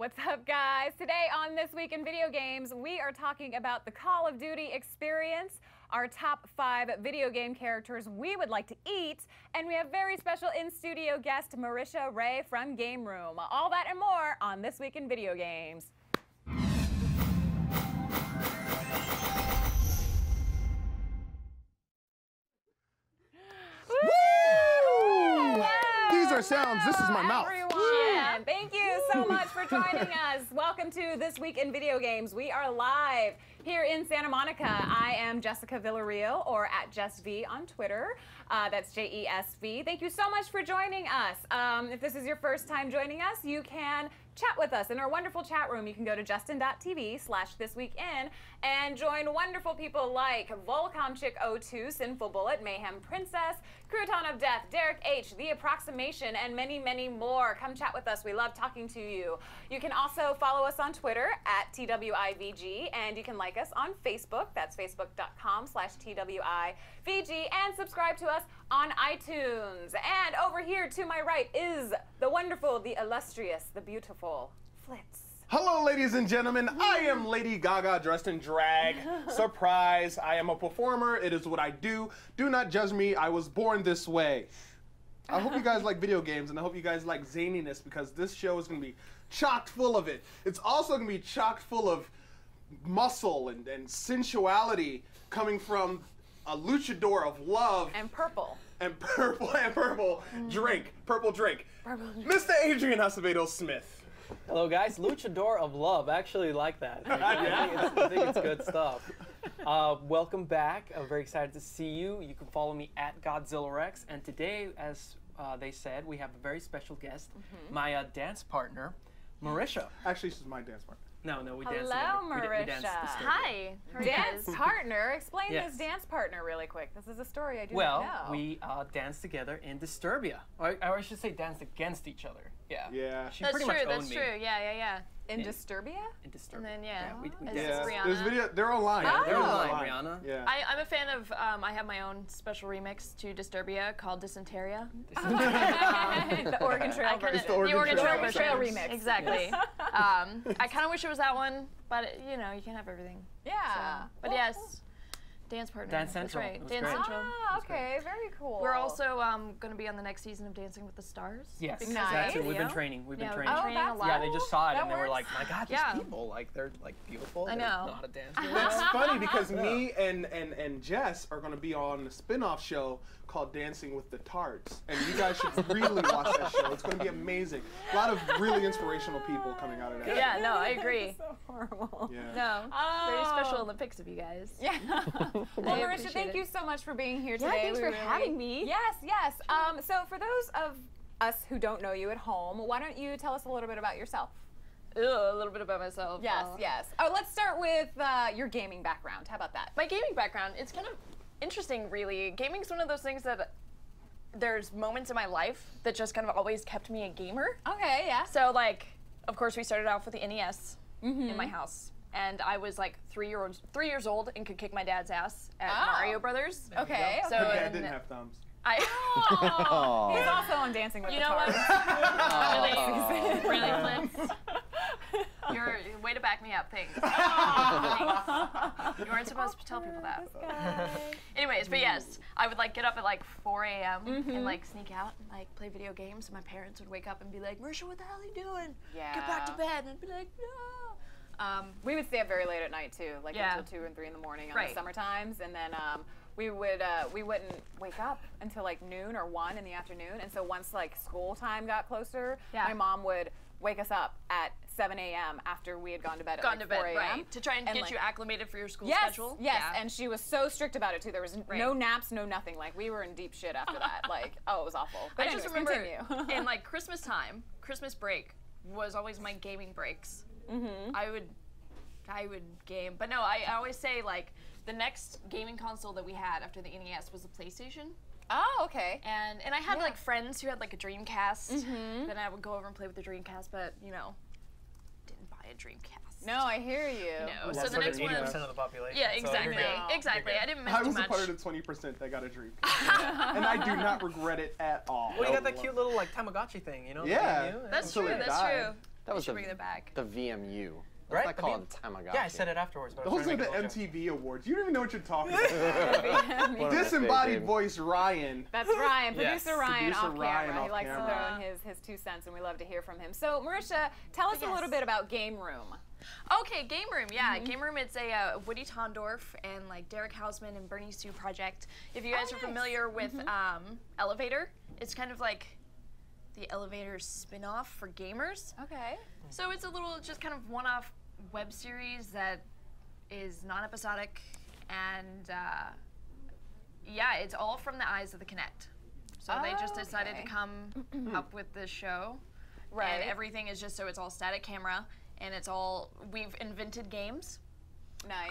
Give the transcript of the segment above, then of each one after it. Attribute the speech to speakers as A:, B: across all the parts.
A: What's up, guys? Today on This Week in Video Games, we are talking about the Call of Duty experience, our top 5 video game characters we would like to eat, and we have very special in-studio guest Marisha Ray from Game Room. All that and more on This Week in Video Games.
B: Woo! These are sounds. This is my mouth.
A: Everyone, thank you so much for joining us. Welcome to This Week in Video Games. We are live here in Santa Monica. I am Jessica Villarreal, or at JessV on Twitter. That's JESV. Thank you so much for joining us. If this is your first time joining us, you can chat with us in our wonderful chat room. You can go to justin.tv/thisweekin and join wonderful people like Volcomchick02, Sinful Bullet, Mayhem Princess, Crouton of Death, Derek H, The Approximation, and many, many more. Come chat with us. We love talking to you. You can also follow us on Twitter at TWIVG, and you can like us on Facebook. That's facebook.com/TWIVG, and subscribe to us on iTunes. And over here to my right is the wonderful, the illustrious, the beautiful Flitz.
B: Hello, ladies and gentlemen. I am Lady Gaga dressed in drag. Surprise, I am a performer. It is what I do. Do not judge me. I was born this way. I hope you guys like video games, and I hope you guys like zaniness, because this show is going to be chock full of it. It's also going to be chock full of muscle and sensuality coming from a luchador of love.
A: And purple.
B: And purple drink. Mr. Adrian Acevedo Smith.
C: Hello, guys. Luchador of love. I actually like that. I think it's good stuff. Welcome back. I'm very excited to see you. You can follow me at Godzilla Rex. And today, as they said, we have a very special guest, my dance partner, Marisha.
B: Actually, she's my dance partner.
C: No, we danced together.
A: Hello, Marisha.
D: Hi.
A: Dance partner. Explain this dance partner really quick. This is a story I do not know.
C: Well, we danced together in Disturbia. Or I should say danced against each other. Yeah. She
D: That's
C: pretty
D: true,
C: much owned
D: that's
C: me.
D: true. Yeah.
A: In Disturbia?
C: In Disturbia.
D: And then,
C: we
D: as
C: danced.
D: Rihanna.
B: There's video. They're online.
A: Oh.
C: They're online, Rihanna.
B: Yeah.
D: I'm a fan of, I have my own special remix to Disturbia called Dysenteria.
A: The Oregon Trail version.
B: It's the Oregon Trail
A: Trail
D: version.
A: remix.
D: Exactly. I kind of wish it was that one, but you know, you can't have everything.
A: Yeah.
D: So. But yes, dance partner.
C: Dance Central.
D: That's right.
C: It was
D: Dance
C: great.
D: Central.
A: Ah, okay, very cool.
D: We're also going to be on the next season of Dancing with the Stars.
C: Yes,
A: Nice.
C: that's it. We've been
D: Video.
C: training. We've been
D: Yeah,
C: training.
D: we've been training a lot.
C: Yeah, they just saw it
A: That
C: and they were like,
A: works.
C: my God, these
D: Yeah.
C: people, like, they're like beautiful.
D: I
C: They
D: know.
C: know how to dance.
B: That's funny because me and Jess are going to be on a spin-off show called Dancing with the Tards, and you guys should really watch that show. It's going to be amazing. A lot of really inspirational people coming out of that.
D: Yeah, no, I agree.
A: So horrible.
B: Yeah.
D: No, very special Olympics of you guys.
A: Yeah. Well, Marisha,
D: appreciate
A: thank
D: it.
A: you so much for being here
D: Yeah,
A: today.
D: thanks for having me.
A: Yes. So for those of us who don't know you at home, why don't you tell us a little bit about yourself?
D: Ugh, a little bit about myself.
A: Yes. Oh, let's start with your gaming background. How about that?
D: My gaming background, it's kind of interesting, really. Gaming's one of those things that there's moments in my life that just kind of always kept me a gamer.
A: Okay, yeah.
D: So, like, of course, we started off with the NES in my house. And I was like 3 years old and could kick my dad's ass at Mario Brothers.
A: Okay.
D: So
B: Her dad didn't have thumbs.
A: He's also on Dancing with the
D: You know
A: Stars.
D: what? Really, Flitz? You're way to back me up. Thanks. You weren't supposed to tell people that. Anyways, but yes, I would like get up at like 4 a.m. and like sneak out and like play video games. And my parents would wake up and be like, "Marisha, what the hell are you doing?
A: Yeah.
D: Get back to bed." And I'd be like, "No."
A: We would stay up very late at night too, like
D: Yeah.
A: until 2 and 3 in the morning on
D: Right.
A: the summer times, and then we wouldn't wake up until like noon or 1 in the afternoon. And so once like school time got closer, my mom would wake us up at 7 a.m. after we had gone to bed at 4 a.m.
D: Right, to try and get
A: like,
D: you acclimated for your school
A: yes,
D: schedule.
A: Yes,
D: Yeah.
A: and she was so strict about it too. There was no naps, no nothing. Like we were in deep shit after that. Like, oh, it was awful. But
D: I just
A: anyways,
D: remember
A: continue.
D: in like Christmas time, Christmas break was always my gaming breaks. I would game, but no, I always say like the next gaming console that we had after the NES was the PlayStation.
A: Oh, okay.
D: And I had like friends who had like a Dreamcast. Then I would go over and play with the Dreamcast, but you know, didn't buy a Dreamcast.
A: No, I hear you.
D: No, so the next one.
C: 80% of the population.
D: Yeah, exactly.
A: No.
D: Exactly. I didn't miss
B: I
D: too
B: was a
D: much.
B: part of the 20% that got a dream. And I do not regret it at all.
C: Well, you got that cute little like Tamagotchi thing, you know?
B: Yeah.
D: That's
B: Until
D: true.
B: it
D: That's
B: died.
D: true.
E: That was
D: should bring it back.
E: the VMU.
C: Right?
E: That's not called Tamagotchi.
C: Yeah, I said it afterwards. But I was
B: Those are
C: trying
B: the
C: to make a little joke.
B: MTV awards. You don't even know what you're talking about. Disembodied voice Ryan.
A: That's Ryan,
C: Yes.
A: producer Ryan
B: Producer
A: off
B: Ryan
A: camera.
B: off
A: He likes
B: camera.
A: to throw in his 2 cents, and we love to hear from him. So, Marisha, tell us a little bit about Game Room.
D: Okay, Game Room. Yeah, Game Room. It's a Woody Tondorf and like Derek Hausman and Bernie Sue project. If you guys are familiar with Elevator, it's kind of like the Elevator spin-off for gamers.
A: Okay.
D: So it's a little just kind of one-off web series that is non-episodic, and yeah, it's all from the eyes of the Kinect. So they just decided to come up with this show, and everything is just so it's all static camera, and it's all, we've invented games.
A: Nice.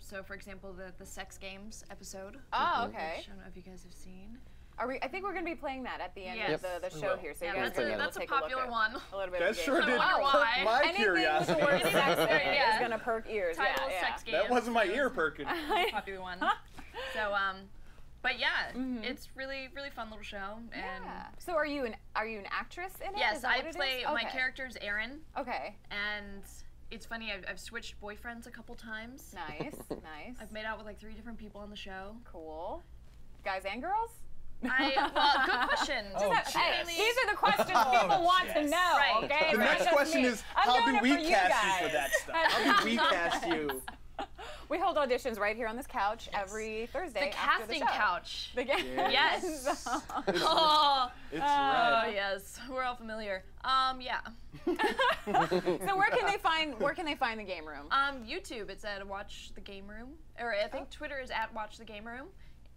D: So for example, the sex games episode.
A: Oh, okay.
D: Which I don't know if you guys have seen.
A: I think we're going to be playing that at the end
D: Yes.
A: of the show here, so you guys
D: that's
A: can
D: a, that's a
A: take a look
D: popular
A: at
D: one.
A: a little bit
B: That
A: of
B: sure
A: game.
B: did
D: wonder
B: perk
D: why.
B: my
A: Anything
B: curiosity.
A: with the word sex in it
D: Yeah.
A: is going to perk ears.
D: Title
A: yeah,
D: sex games.
B: That wasn't my ear perking.
D: Popular one. So but yeah, it's really fun little show. And
A: Yeah. So are you an actress in it?
D: yes,
A: Is that
D: I
A: what it
D: play.
A: is?
D: My
A: Okay.
D: character's Aaron,
A: Okay.
D: and it's funny. I've switched boyfriends a couple times.
A: Nice. Nice.
D: I've made out with like 3 different people on the show.
A: Cool. Guys and girls?
D: Well, good question.
A: Hey, these are the questions people want to know.
D: Right.
A: Okay.
B: The
A: Not
B: next
A: just
B: question
A: me.
B: is,
A: I'm
B: how
A: doing
B: do
A: it
B: we
A: for you
B: cast
A: guys.
B: you for that stuff? How do we cast you?
A: We hold auditions right here on this couch every Thursday.
D: The
A: after
D: casting
A: the show.
D: couch.
A: The
D: Yes.
B: It's
D: Oh,
B: It's
D: oh
B: red.
D: yes, we're all familiar. Yeah.
A: So where can they find the Game Room?
D: YouTube. It's at Watch the Game Room, or I think Twitter is at Watch the Game Room,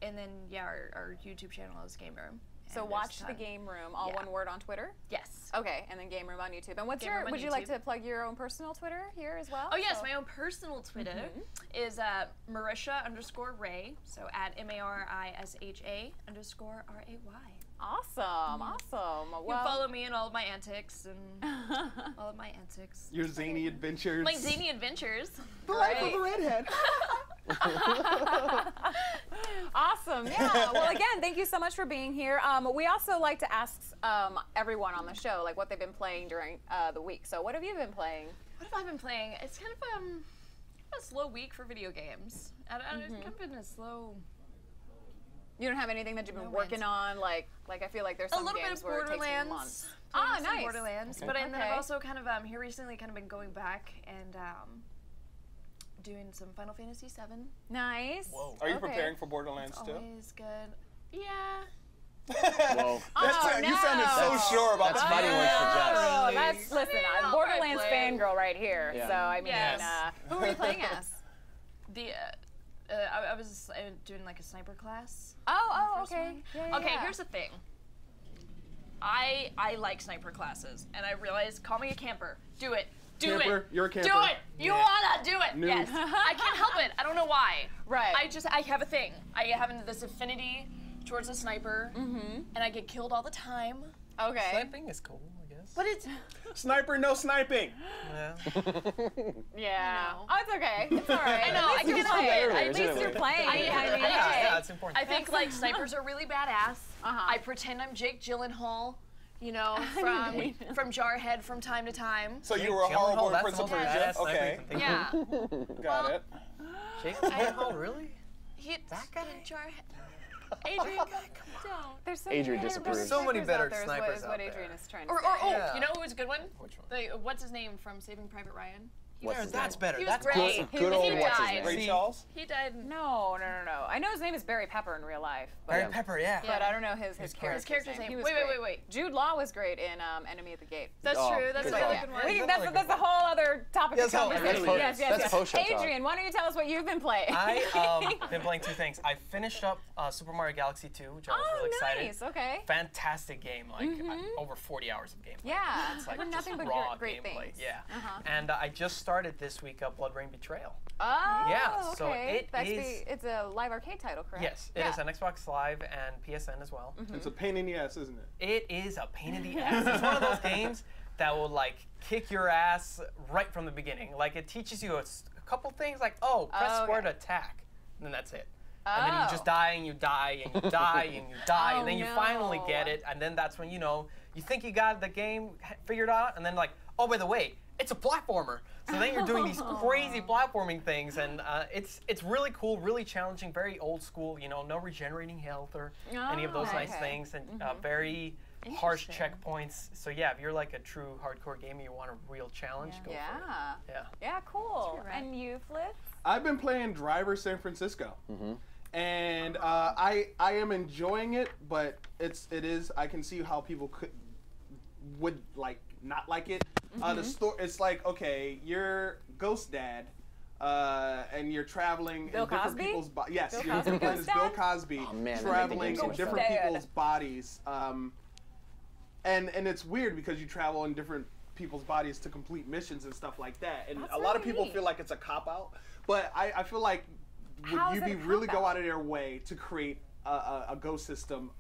D: and then yeah, our YouTube channel is Game Room.
A: So
D: And
A: Watch
D: there's
A: the
D: a ton.
A: Game Room, all one word on Twitter?
D: Yes.
A: Okay, and then Game Room on YouTube. And what's
D: Game Room on
A: would you like
D: YouTube.
A: to plug your own personal Twitter here as well?
D: Oh yes,
A: So-
D: my own personal Twitter is Marisha_Ray. So at MARISHA_RAY.
A: Awesome, awesome.
D: You
A: Well,
D: can follow me in all of my antics and all of my antics.
B: Your zany adventures.
D: My zany adventures.
B: The life of the redhead.
A: awesome. Yeah. Well, again, thank you so much for being here. We also like to ask everyone on the show like what they've been playing during the week. So what have you been playing?
D: What have I been playing? It's kind of a slow week for video games. It's kind of been a slow.
A: You don't have anything that you've been
D: No
A: working on? Like I feel like there's
D: A
A: some
D: little bit
A: games
D: of
A: where it takes
D: Borderlands.
A: months.
D: Playing
A: Ah,
D: some
A: nice.
D: Borderlands, but and then I've also kind of here recently kind of been going back and doing some Final Fantasy VII.
A: Nice.
C: Whoa.
B: Are you
A: Okay.
B: preparing for Borderlands too?
D: Always good. Yeah.
E: Whoa.
B: You sounded so
A: no.
B: sure about
E: That's
B: the
E: fighting words for Jess.
A: Oh, that's listen.
D: I
A: I'm
D: know,
A: Borderlands
D: I play.
A: fangirl right here.
E: Yeah.
A: So I mean,
D: Yes.
A: who are you playing as?
D: I was doing like a sniper class.
A: Oh,
D: First
A: okay.
D: one.
A: Yeah,
D: Okay,
A: yeah.
D: here's the thing. I like sniper classes, and I realized, call me a camper. Do it. Do
B: Camper?
D: it.
B: You're a camper.
D: Do it. You wanna do it.
B: Noob.
D: Yes. I can't help it. I don't know why.
A: Right.
D: I have a thing. I have this affinity towards a sniper, and I get killed all the time.
A: Okay.
C: Sniping is cool, I guess.
D: But it's
B: Sniper, no sniping.
C: Yeah.
A: Yeah.
D: You know.
A: Oh, it's okay. It's all right.
D: I know,
A: At
D: I
A: least
D: can
A: you're
D: help
A: playing.
D: it.
A: At
E: I
A: least
E: do
A: you're
E: it.
A: playing.
D: I-
A: I mean,
C: Yeah,
A: hey.
C: it's important.
D: I think like snipers are really badass.
A: Uh-huh.
D: I pretend I'm Jake Gyllenhaal, you know, from Jarhead from time to time.
B: So you were a
C: Gyllenhaal,
B: horrible
C: that's
B: Prince
C: the
B: of
C: most
B: Persia.
C: badass sniper
B: Okay,
C: you can think
D: Yeah.
B: got it.
C: Jake Gyllenhaal, really?
D: That guy? Jarhead. Adrian, come down.
A: There's so
E: Adrian
A: many
E: disapproves.
A: better
C: So many
A: snipers
C: better
A: out there is
C: snipers
A: is
C: out
A: what
C: there.
A: Adrian is trying to
D: Or
A: say.
D: oh,
C: Yeah.
D: you know who was a good one?
C: Which one?
D: What's his name from Saving Private Ryan?
E: What's his
C: That's
E: name?
C: better.
D: He was
C: That's
D: great.
E: Good old
D: he
E: what's his
D: died.
E: name?
B: Ray Charles?
D: He died.
A: No. I know his name is Barry Pepper in real life.
C: Barry
E: Yeah.
C: Pepper, yeah.
A: But I don't know his
C: His
A: character's
D: character's
A: name.
D: name.
A: He was
D: Wait.
A: great. Jude Law was great in Enemy at the Gate.
D: That's
E: Oh,
D: true. That's a
E: good
D: really
E: call.
D: good one.
A: We can, that's a whole other topic
C: Yes,
A: of conversation.
C: that's
A: Yes.
E: post-show talk.
A: Adrian, why don't you tell us what you've been playing?
C: I've been playing 2 things. I finished up Super Mario Galaxy 2, which I was really excited.
A: Nice. Okay.
C: Fantastic game, like over 40 hours of gameplay.
A: Yeah.
C: It's like
A: I've heard
C: just
A: nothing but
C: raw
A: great
C: gameplay.
A: things.
C: Yeah.
A: Uh-huh.
C: And I just started this week Blood Rain Betrayal.
A: Oh,
C: Yeah, so
A: okay.
C: it
A: It's a live arcade title, correct?
C: Yes, it is on Xbox Live and PSN as well.
B: It's a pain in the ass, isn't it?
C: It is a pain in the ass. It's one of those games that will like kick your ass right from the beginning. Like it teaches you a couple things like, oh, press square to attack, and then that's it. And then you just die and you die and you die and you die,
A: Oh,
C: and then you finally
A: no.
C: get it, and then that's when, you know, you think you got the game figured out, and then like, oh, by the way, it's a platformer. So then you're doing these crazy platforming things, and it's really cool, really challenging, very old school, you know, no regenerating health or any of those nice
A: okay.
C: things, and very harsh checkpoints. So yeah, if you're like a true hardcore gamer, you want a real challenge, go for it. Yeah.
A: Yeah, cool.
D: That's right.
A: And you, Flitz?
B: I've been playing Driver San Francisco, and I am enjoying it, but it is I can see how people would like not like it. The story, it's like, okay, you're Ghost Dad, and you're traveling
A: Bill
B: in different
A: Cosby?
B: people's bodies. Yes,
A: Bill
B: you're
A: Cosby
B: playing
A: Ghost
B: as Bill
A: Dad?
B: Cosby,
E: Oh, man, that made the
B: traveling
E: game so
B: in
E: much
B: different
A: fun.
B: people's bodies. And it's weird because you travel in different people's bodies to complete missions and stuff like that. And
A: That's
B: a lot of
A: really
B: people
A: neat.
B: feel like it's a cop-out, but I feel like
A: How
B: would
A: is
B: you
A: it
B: be
A: a
B: really go
A: cop-out?
B: out of their way to create a ghost system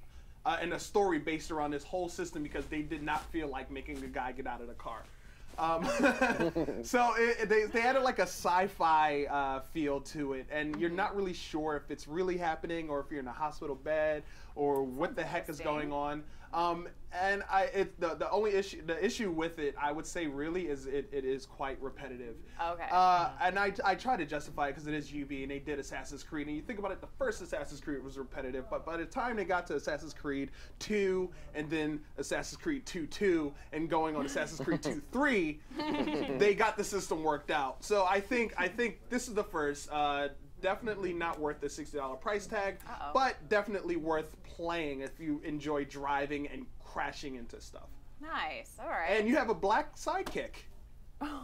B: and a story based around this whole system because they did not feel like making a guy get out of the car. So they added like a sci-fi feel to it, and you're not really sure if it's really happening or if you're in a hospital bed or what the heck is going on. And the issue with it, I would say, really is it is quite repetitive.
A: Okay.
B: And I try to justify it because it is UB and they did Assassin's Creed, and you think about it, the first Assassin's Creed was repetitive, but by the time they got to Assassin's Creed 2 and then Assassin's Creed 2 and going on Assassin's Creed 3, they got the system worked out. So I think this is the first. Definitely not worth the $60 price tag, but definitely worth playing if you enjoy driving and crashing into stuff.
A: Nice. All right.
B: And you have a black sidekick.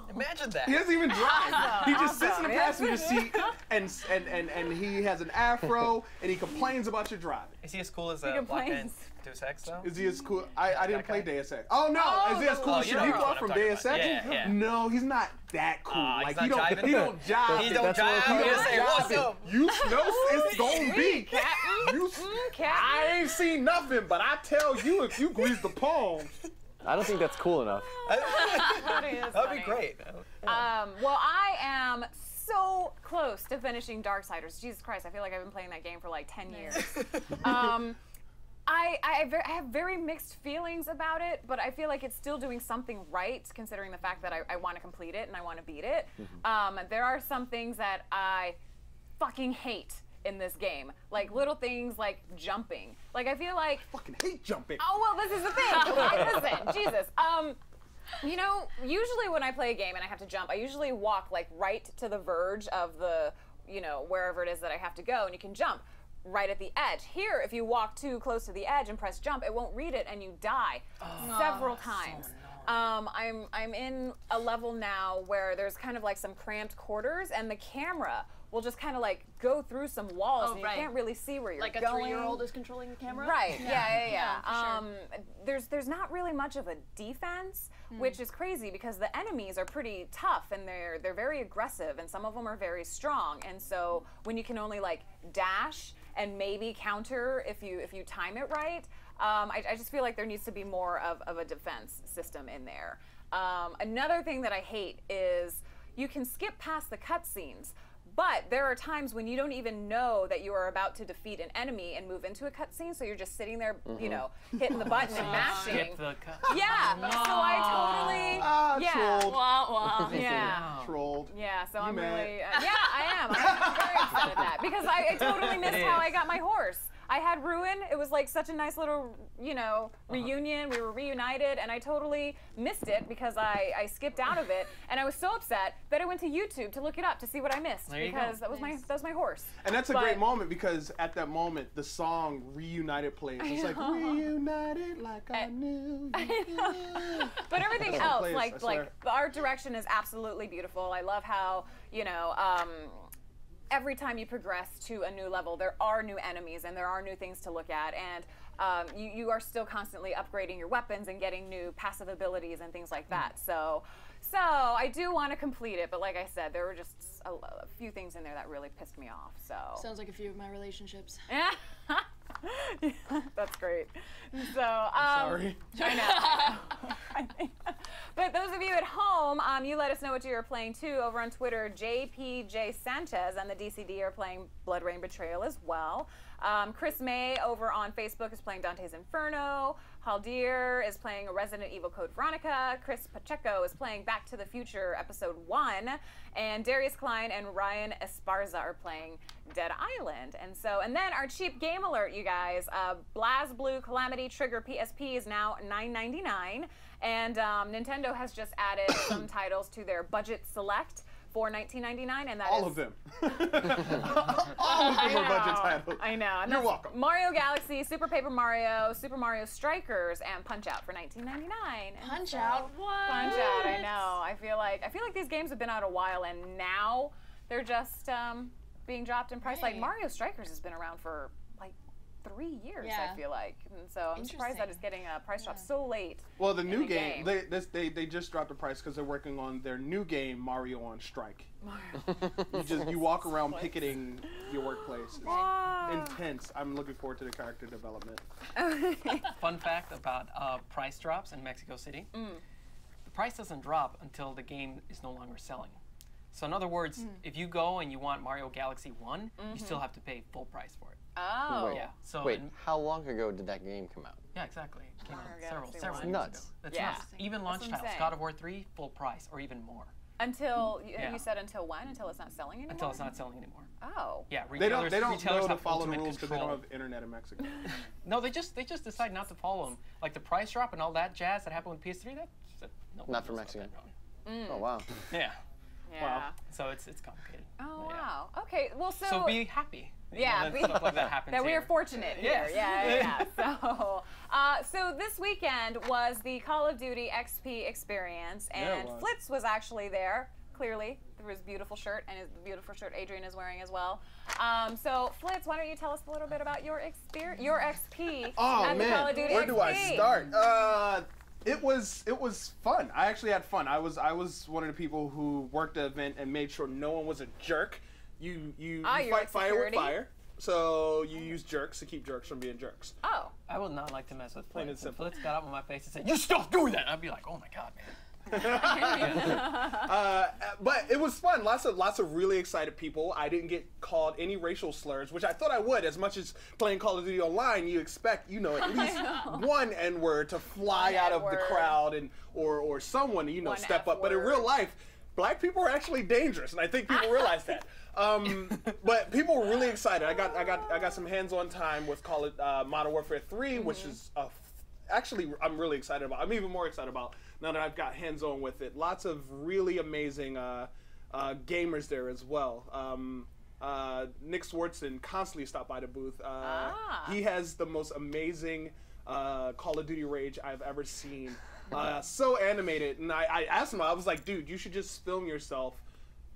C: Imagine that.
B: He doesn't even drive. He just sits in the
A: Awesome.
B: passenger seat, and he has an afro, and he complains about your driving.
C: Is he as cool as
A: He
C: Black Man
A: complains.
C: Deus Ex though?
B: Is he as cool? I didn't play
C: guy?
B: Deus Ex. Oh no!
A: Oh,
B: Is he as cool
A: oh,
B: as
C: you know
B: Shaniqua
C: which one I'm
B: from
C: talking
B: Deus
C: about.
B: Ex?
C: Yeah, yeah.
B: No, he's not that cool.
C: He's
B: Like
C: not
B: he don't
C: jiving?
B: jive.
C: He don't
E: That's what
C: jive.
E: we're
C: He
E: talking
C: don't say
E: about.
C: what's up.
B: You know it's gonna be.
A: Captain.
B: I ain't seen nothing, but I tell you, if you grease the palms.
E: I don't think that's cool enough.
A: That is
C: That'd be
A: funny.
C: great.
A: Well, I am so close to finishing Darksiders. Jesus Christ, I feel like I've been playing that game for like 10 years. I have very mixed feelings about it, but I feel like it's still doing something right, considering the fact that I want to complete it and I want to beat it. There are some things that I fucking hate in this game, like little things like jumping. Like I feel like
B: Fucking hate jumping.
A: oh well, this is the thing. Like, listen, Jesus. You know, usually when I play a game and I have to jump, I usually walk like right to the verge of the, you know, wherever it is that I have to go, and you can jump right at the edge. Here, if you walk too close to the edge and press jump, it won't read it and you die several times. I'm in a level now where there's kind of like some cramped quarters, and the camera will just kind of like go through some walls, and you
D: right.
A: can't really see where you're
D: Like a
A: going.
D: 3-year-old is controlling the camera?
A: Right. Yeah.
D: for sure.
A: There's not really much of a defense, which is crazy because the enemies are pretty tough and they're very aggressive, and some of them are very strong. And so when you can only like dash and maybe counter if you time it right, I just feel like there needs to be more of a defense system in there. Another thing that I hate is you can skip past the cutscenes. But there are times when you don't even know that you are about to defeat an enemy and move into a cutscene, so you're just sitting there, you know, hitting the button and mashing.
C: Skip the cut.
A: Yeah, so I totally,
B: Trolled.
D: Wah, wah.
A: yeah.
B: Trolled.
A: Yeah, so I'm
B: mad?
A: really, yeah, I am. I'm very upset at that because I totally missed how I got my horse. I had Ruin. It was like such a nice little, you know, reunion. We were reunited, and I totally missed it because I skipped out of it, and I was so upset that I went to YouTube to look it up to see what I missed
C: There you go.
A: because that was my horse.
B: And that's a
A: But-
B: great moment because at that moment, the song Reunited plays. It's like, reunited like I knew you.
A: But everything
B: That's
A: else,
B: what plays, I
A: like
B: swear.
A: the art direction is absolutely beautiful. I love how, you know, every time you progress to a new level, there are new enemies and there are new things to look at, and you are still constantly upgrading your weapons and getting new passive abilities and things like that. So I do want to complete it, but like I said, there were just a few things in there that really pissed me off. So
D: Sounds like a few of my relationships.
A: Yeah, that's great. So,
B: Sorry.
A: I know. But those of you at home, you let us know what you're playing too. Over on Twitter, JPJ Sanchez and the DCD are playing Blood Rain Betrayal as well. Chris May over on Facebook is playing Dante's Inferno. Haldir is playing Resident Evil Code Veronica. Chris Pacheco is playing Back to the Future Episode 1. And Darius Klein and Ryan Esparza are playing Dead Island. And then our cheap game alert, you guys. BlazBlue Calamity Trigger PSP is now $9.99. And Nintendo has just added some titles to their budget select for $19.99, and that
B: All
A: is
B: of them. All of them are budget titles.
A: I know. And
B: You're
A: that's
B: welcome.
A: Mario Galaxy, Super Paper Mario, Super Mario Strikers, and Punch Out for $19.99.
D: Punch Out? What?
A: Punch Out. I know. I feel like these games have been out a while, and now they're just being dropped in price. Like
D: Right.
A: Mario Strikers has been around for like 3 years.
D: Yeah.
A: I feel like, and so I'm surprised that it's getting a price drop so late.
B: Well, the
A: in
B: new
A: the
B: game, they just dropped the price because they're working on their new game, Mario on Strike. You walk around picketing your workplace. It's intense. I'm looking forward to the character development.
C: Fun fact about price drops in Mexico City. The price doesn't drop until the game is no longer selling. So in other words, if you go and you want Mario Galaxy 1, you still have to pay full price for it.
A: Oh.
E: Wait.
C: Yeah. So
E: Wait, how long ago did that game come out?
C: yeah, exactly. It came out
A: Mario
C: several
A: Galaxy
C: years
E: Nuts.
C: ago. That's
A: Yeah.
C: nuts. Even launch
A: That's
C: titles,
A: insane.
C: God of War 3, full price or even more.
A: Until
C: Yeah.
A: you said until when? Until it's not selling anymore.
C: Until it's not selling anymore.
A: Oh.
C: Yeah,
B: They don't
C: retailers
B: know to
C: have
B: follow the
C: ultimate
B: rules because they
C: control.
B: don't have internet in Mexico.
C: No, they just decide not to follow them. Like the price drop and all that jazz that happened with PS3. No,
E: Not for Mexico. Oh wow.
C: Yeah.
A: Yeah.
B: Wow.
C: So it's complicated.
A: Oh
C: Yeah.
A: wow. Okay. Well,
C: So be happy. You
A: Yeah,
C: know, that stuff like that happens
A: that we are
C: here.
A: fortunate here.
C: Yes.
A: Yeah. So this weekend was the Call of Duty XP experience,
B: Yeah, it
A: and
B: was.
A: Flitz was actually there. Clearly, through his beautiful shirt and his beautiful shirt Adrian is wearing as well. So Flitz, why don't you tell us a little bit about your experience, your XP
B: Oh
A: at the Call of
B: man,
A: Duty
B: where
A: XP?
B: do I start? It was fun. I actually had fun. I was one of the people who worked the event and made sure no one was a jerk. You
A: you're
B: fight
A: like
B: fire with
A: security?
B: fire. So you use jerks to keep jerks from being jerks.
A: Oh.
C: I would not like to mess with
B: Plain and
C: Flitz. If
B: simple.
C: Flitz got up on my face and said, "You stop doing that," I'd be like, "Oh my god, man."
B: But it was fun. Lots of really excited people. I didn't get called any racial slurs, which I thought I would. As much as playing Call of Duty Online, you expect, at least one N-word to fly
A: One
B: out of the
A: N-word.
B: crowd and or someone,
A: One
B: step up. But in
A: F-word.
B: real life, black people are actually dangerous, and I think people realize that. But people were really excited. I got some hands-on time with Modern Warfare 3, which is actually I'm really excited about. I'm even more excited about now that I've got hands-on with it. Lots of really amazing gamers there as well. Nick Swartzen constantly stopped by the booth. He has the most amazing Call of Duty rage I've ever seen. So animated, and I asked him, I was like, dude, you should just film yourself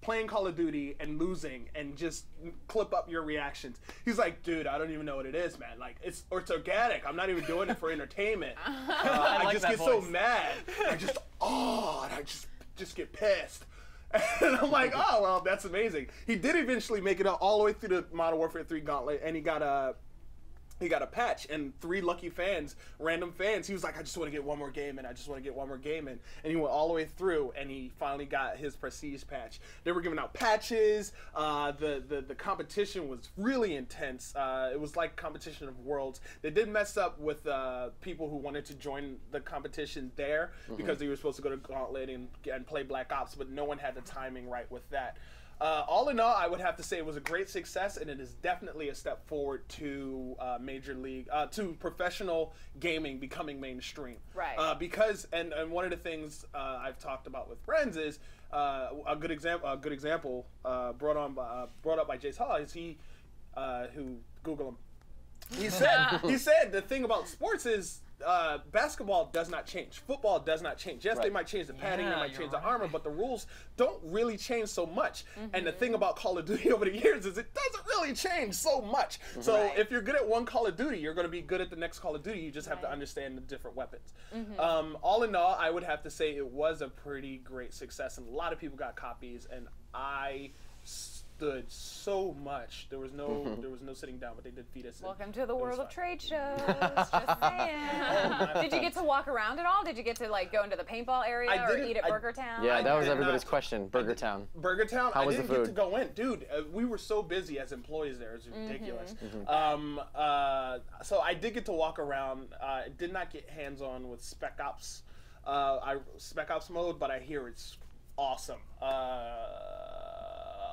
B: playing Call of Duty and losing and just clip up your reactions. He's like, dude, I don't even know what it is, man. Like, it's organic. I'm not even doing it for entertainment. I
C: like
B: just
C: that
B: get so
C: voice.
B: mad. I just get pissed. And I'm like, oh, well, that's amazing. He did eventually make it out all the way through the Modern Warfare 3 gauntlet, and he got a patch, and 3 lucky fans, random fans, he was like, I just want to get one more game in, and he went all the way through, and he finally got his prestige patch. They were giving out patches. The competition was really intense. It was like competition of worlds. They did mess up with people who wanted to join the competition there because they were supposed to go to Gauntlet and play Black Ops, but no one had the timing right with that. All in all, I would have to say it was a great success, and it is definitely a step forward to major league, to professional gaming becoming mainstream.
A: Right.
B: Because one of the things I've talked about with friends is a good example brought up by Jace Hall is who Google him. He said the thing about sports is basketball does not change. Football does not change. Yes, they might change the padding, they might change the armor, but the rules don't really change so much. And the thing about Call of Duty over the years is it doesn't really change so much. So if you're good at one Call of Duty, you're going to be good at the next Call of Duty. You just have to understand the different weapons. All in all, I would have to say it was a pretty great success, and a lot of people got copies, and I stood so much. There was no sitting down, but they did feed us.
A: Welcome to the world of trade shows. Just saying. Did you get to walk around at all? Did you get to like go into the paintball area or eat at Burger Town?
E: Yeah, that was everybody's question. Burger Town.
B: Burger Town.
E: How was
B: I didn't
E: the food?
B: get to go in, dude. We were so busy as employees there. It was ridiculous. So I did get to walk around. I did not get hands-on with Spec Ops. Spec Ops mode, but I hear it's awesome.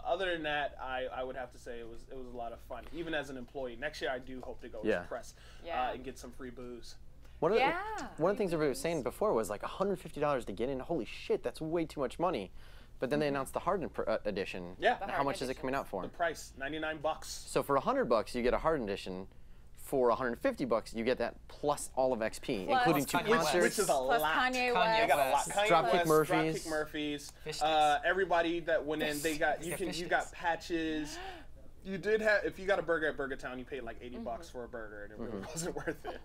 B: Other than that, I would have to say it was a lot of fun. Even as an employee, next year I do hope to go as a press and get some free booze.
E: One of the things everybody was saying before was like $150 to get in. Holy shit, that's way too much money. But then they announced the hardened edition.
B: Yeah.
E: How much is it coming out for?
B: The price, $99.
E: So for $100, you get a hardened edition. For $150, you get that plus all of XP, including 2 concerts.
B: Which is a
A: Plus
B: lot.
A: Kanye West.
B: You got a lot. Kanye
E: Dropkick
B: West,
E: Murphys.
B: Dropkick Murphys. Everybody that went in, they got you got patches. You did have, if you got a burger at Burger Town, you paid like $80 for a burger, and it really wasn't worth it.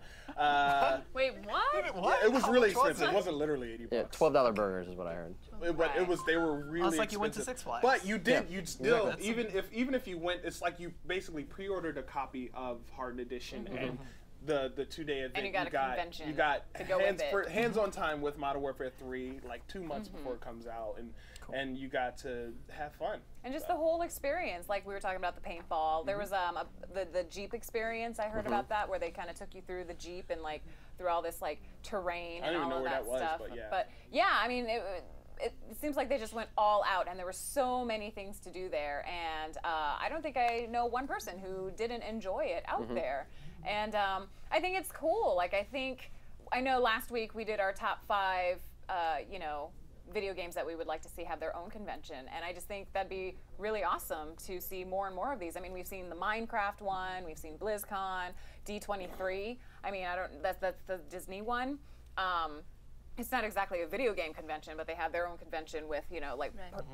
D: Wait, what?
B: Yeah, it was really expensive. It wasn't literally $80.
E: Yeah, $12 burgers is what I heard.
B: But it was, they were really
F: It's like
B: expensive.
F: you went to Six Flags.
B: But you did, you'd still,
F: Exactly.
B: even if you went, it's like you basically pre-ordered a copy of Hardened Edition and the 2-day event.
A: And you got a convention
B: You got
A: to go with it.
B: hands-on time with Modern Warfare 3, like 2 months before it comes out, and you got to have fun.
A: And just the whole experience, like we were talking about the paintball. There was the Jeep experience. I heard about that, where they kind of took you through the Jeep and like through all this like terrain and all of that stuff. But yeah, I mean, it seems like they just went all out, and there were so many things to do there. And I don't think I know one person who didn't enjoy it out there. And I think it's cool. Like I know last week we did our top 5, video games that we would like to see have their own convention, and I just think that'd be really awesome to see more and more of these. I mean, we've seen the Minecraft one, we've seen BlizzCon, D23. I mean, that's the Disney one. It's not exactly a video game convention, but they have their own convention with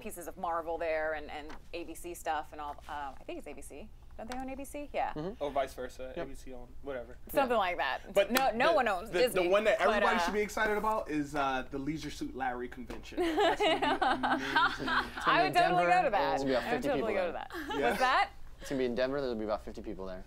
A: pieces of Marvel there and ABC stuff and all. I think it's ABC. Don't they own ABC? Yeah.
B: Or vice versa, ABC on whatever.
A: Something like that.
B: But
A: no one owns Disney.
B: The one that everybody should be excited about is the Leisure Suit Larry convention. That's gonna be amazing.
A: I would totally go to that.
E: There's gonna be about 50
A: I would totally
E: people
A: go to
E: there.
A: that. What's that?
E: It's gonna be in Denver. There'll be about 50 people there.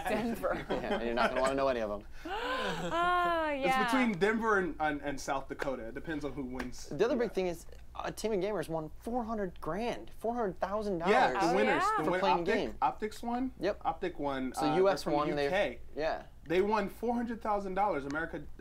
A: Denver.
E: Yeah, and you're not gonna want to know any of them.
A: Yeah.
B: It's between Denver and South Dakota. It depends on who wins.
E: The other big thing is, Team of Gamers won $400,000, $400,000.
B: Yeah, the winners.
A: yeah.
B: The
E: For
B: win-
E: playing game.
B: Optics won.
E: Yep.
B: Optic won.
E: So US
B: from
E: won.
B: UK.
E: Yeah.
B: They won $400,000.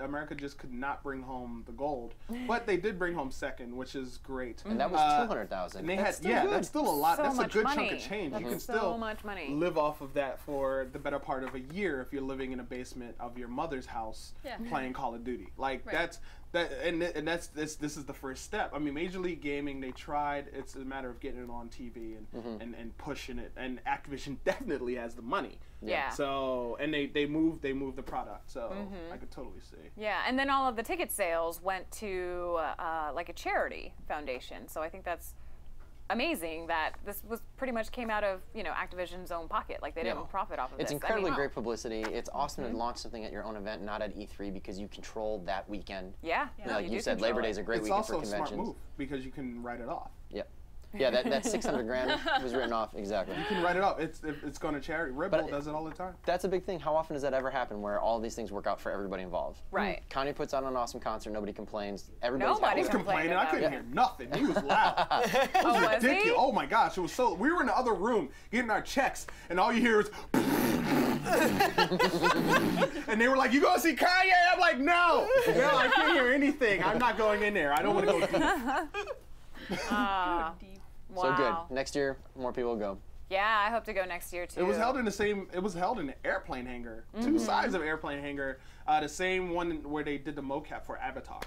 B: America just could not bring home the gold, but they did bring home second, which is great.
E: And that was 200,000.
B: And they
E: That's
B: had
E: still good.
B: that's still a lot.
A: So
B: That's a
A: much
B: good
A: money.
B: chunk of change. You
A: That's
B: can
A: so
B: still
A: much money.
B: live off of that for the better part of a year if you're living in a basement of your mother's house playing Call of Duty. Like this is the first step. I mean, Major League Gaming, they tried. It's a matter of getting it on TV and pushing it. And Activision definitely has the money.
A: Yeah.
B: So they moved the product. So I could totally see.
A: Yeah, and then all of the ticket sales went to like a charity foundation. So I think that's amazing that this was pretty much came out of Activision's own pocket. Like they didn't profit off of
E: It's
A: this.
E: incredibly great publicity. It's awesome to launch something at your own event, not at E3, because you control that weekend.
A: Yeah.
E: Like
A: do
E: you said,
A: control
E: Labor
A: it.
E: Day is a great
B: It's
E: weekend for
B: also a
E: conventions.
B: smart move because you can write it off.
E: Yep. Yeah, that 600 grand was written off, exactly.
B: You can write it off. It's going to charity. Red Bull does it all the time.
E: That's a big thing. How often does that ever happen where all these things work out for everybody involved?
A: Right.
E: Kanye puts on an awesome concert, nobody complains. Everybody's
A: Nobody
B: I
E: happy.
B: was complaining. I couldn't
A: about
B: hear nothing. He was loud. It was
A: was he?
B: ridiculous. Oh my gosh, it was so. We were in the other room getting our checks, and all you hear is. And they were like, "You gonna see Kanye?" I'm like, "No, no, I can't hear anything. I'm not going in there. I don't want to go deep."
A: Wow.
E: So good. Next year, more people will go.
A: Yeah, I hope to go next year too.
B: It was held in the same. It was held in an airplane hangar, 2 sides of airplane hangar, the same one where they did the mocap for Avatar.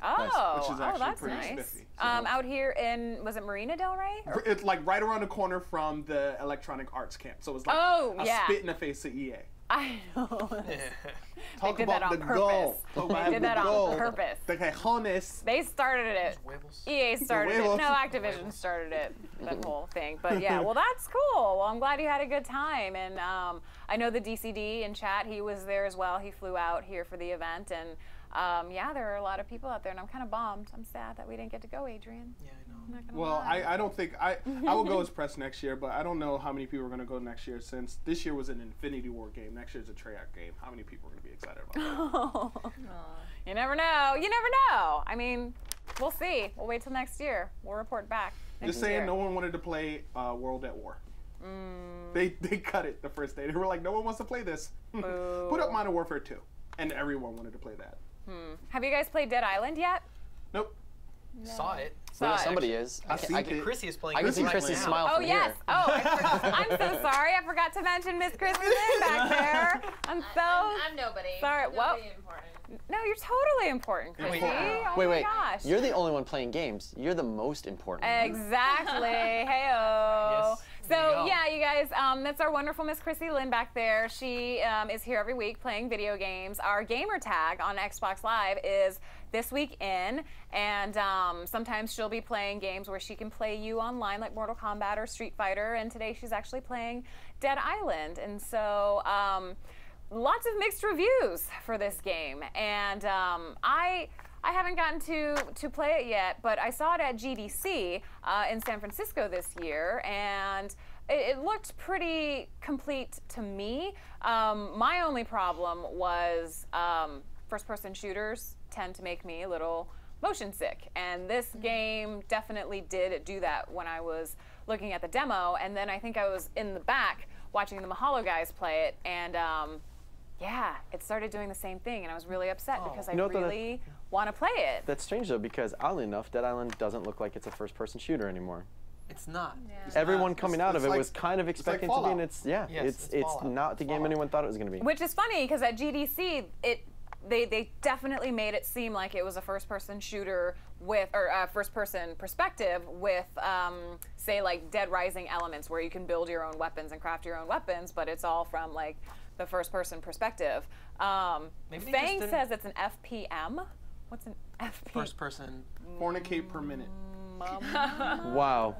A: Oh,
B: Which is actually
A: that's
B: pretty
A: nice.
B: spiffy.
A: Out here in, was it Marina Del Rey? Or-
B: It's like right around the corner from the Electronic Arts camp, so it's like a spit in the face of EA.
A: I know.
B: Talk
A: did that
B: about
A: on
B: the
A: purpose.
B: goal.
A: They did that on purpose.
B: The cajones.
A: They started it.
F: Huevos.
A: EA started it.
B: huevos.
A: No, Activision started it. That whole thing. But yeah, well, that's cool. Well, I'm glad you had a good time. And I know the DCD in chat, he was there as well. He flew out here for the event. And yeah, there are a lot of people out there, and I'm kind of bummed. I'm sad that we didn't get to go, Adrian.
C: Yeah, I know.
A: I'm not gonna
B: Well,
A: lie.
B: I don't think I will go as press next year, but I don't know how many people are going to go next year since this year was an Infinity War game. Next year's a Treyarch game. How many people are going to be excited about that?
A: You never know. You never know. I mean, we'll see. We'll wait till next year. We'll report back.
B: Just saying, no one wanted to play World at War. They cut it the first day. They were like, no one wants to play this. Put up Modern Warfare 2, and everyone wanted to play that.
A: Have you guys played Dead Island yet?
B: Nope.
C: Saw it.
A: Saw it.
E: Somebody is.
B: I see it.
C: Chrissy is playing.
E: I can
C: it
E: see
C: right
E: Chrissy's
C: now.
E: smile
A: Oh,
E: from
A: yes.
E: here.
A: Oh, I'm so sorry. I forgot to mention Miss Chrissy Lynn back there. I'm so
D: I'm nobody.
A: sorry. Well,
D: Nobody important.
A: no, you're totally important, Chrissy. Oh
E: Wait,
A: my
E: wait.
A: gosh.
E: You're the only one playing games. You're the most important one.
A: Exactly. Heyo.
C: Yes, there you
A: So
C: go.
A: yeah, you guys, that's our wonderful Miss Chrissy Lynn back there. She is here every week playing video games. Our gamer tag on Xbox Live is This Week In, and sometimes she'll be playing games where she can play you online, like Mortal Kombat or Street Fighter. And today she's actually playing Dead Island, and so. Lots of mixed reviews for this game, and I haven't gotten to play it yet, but I saw it at GDC in San Francisco this year, and it looked pretty complete to me. My only problem was first-person shooters tend to make me a little motion sick, and this game definitely did do that when I was looking at the demo, and then I think I was in the back watching the Mahalo guys play it, and yeah, it started doing the same thing, and I was really upset because I
E: You know what
A: really want to play it.
E: That's strange though, because oddly enough, Dead Island doesn't look like it's a first-person shooter anymore.
C: It's not.
E: Everyone
B: not.
E: coming
B: It's-
E: out of
B: it's
E: it
B: like-
E: was kind of
B: like
E: expecting to be,
B: Fallout.
E: and it's
C: Yes,
E: it's
C: it's Fallout.
E: not the game
C: Fallout.
E: anyone thought it was going to be.
A: Which is funny because at GDC, they definitely made it seem like it was a first-person shooter with, or a first-person perspective with, say, like Dead Rising elements where you can build your own weapons and craft your own weapons, but it's all from like the first-person perspective.
C: Maybe they
A: Fang
C: just
A: says it's an FPM. What's an FP?
C: First person.
B: Fornicate per minute.
E: Wow.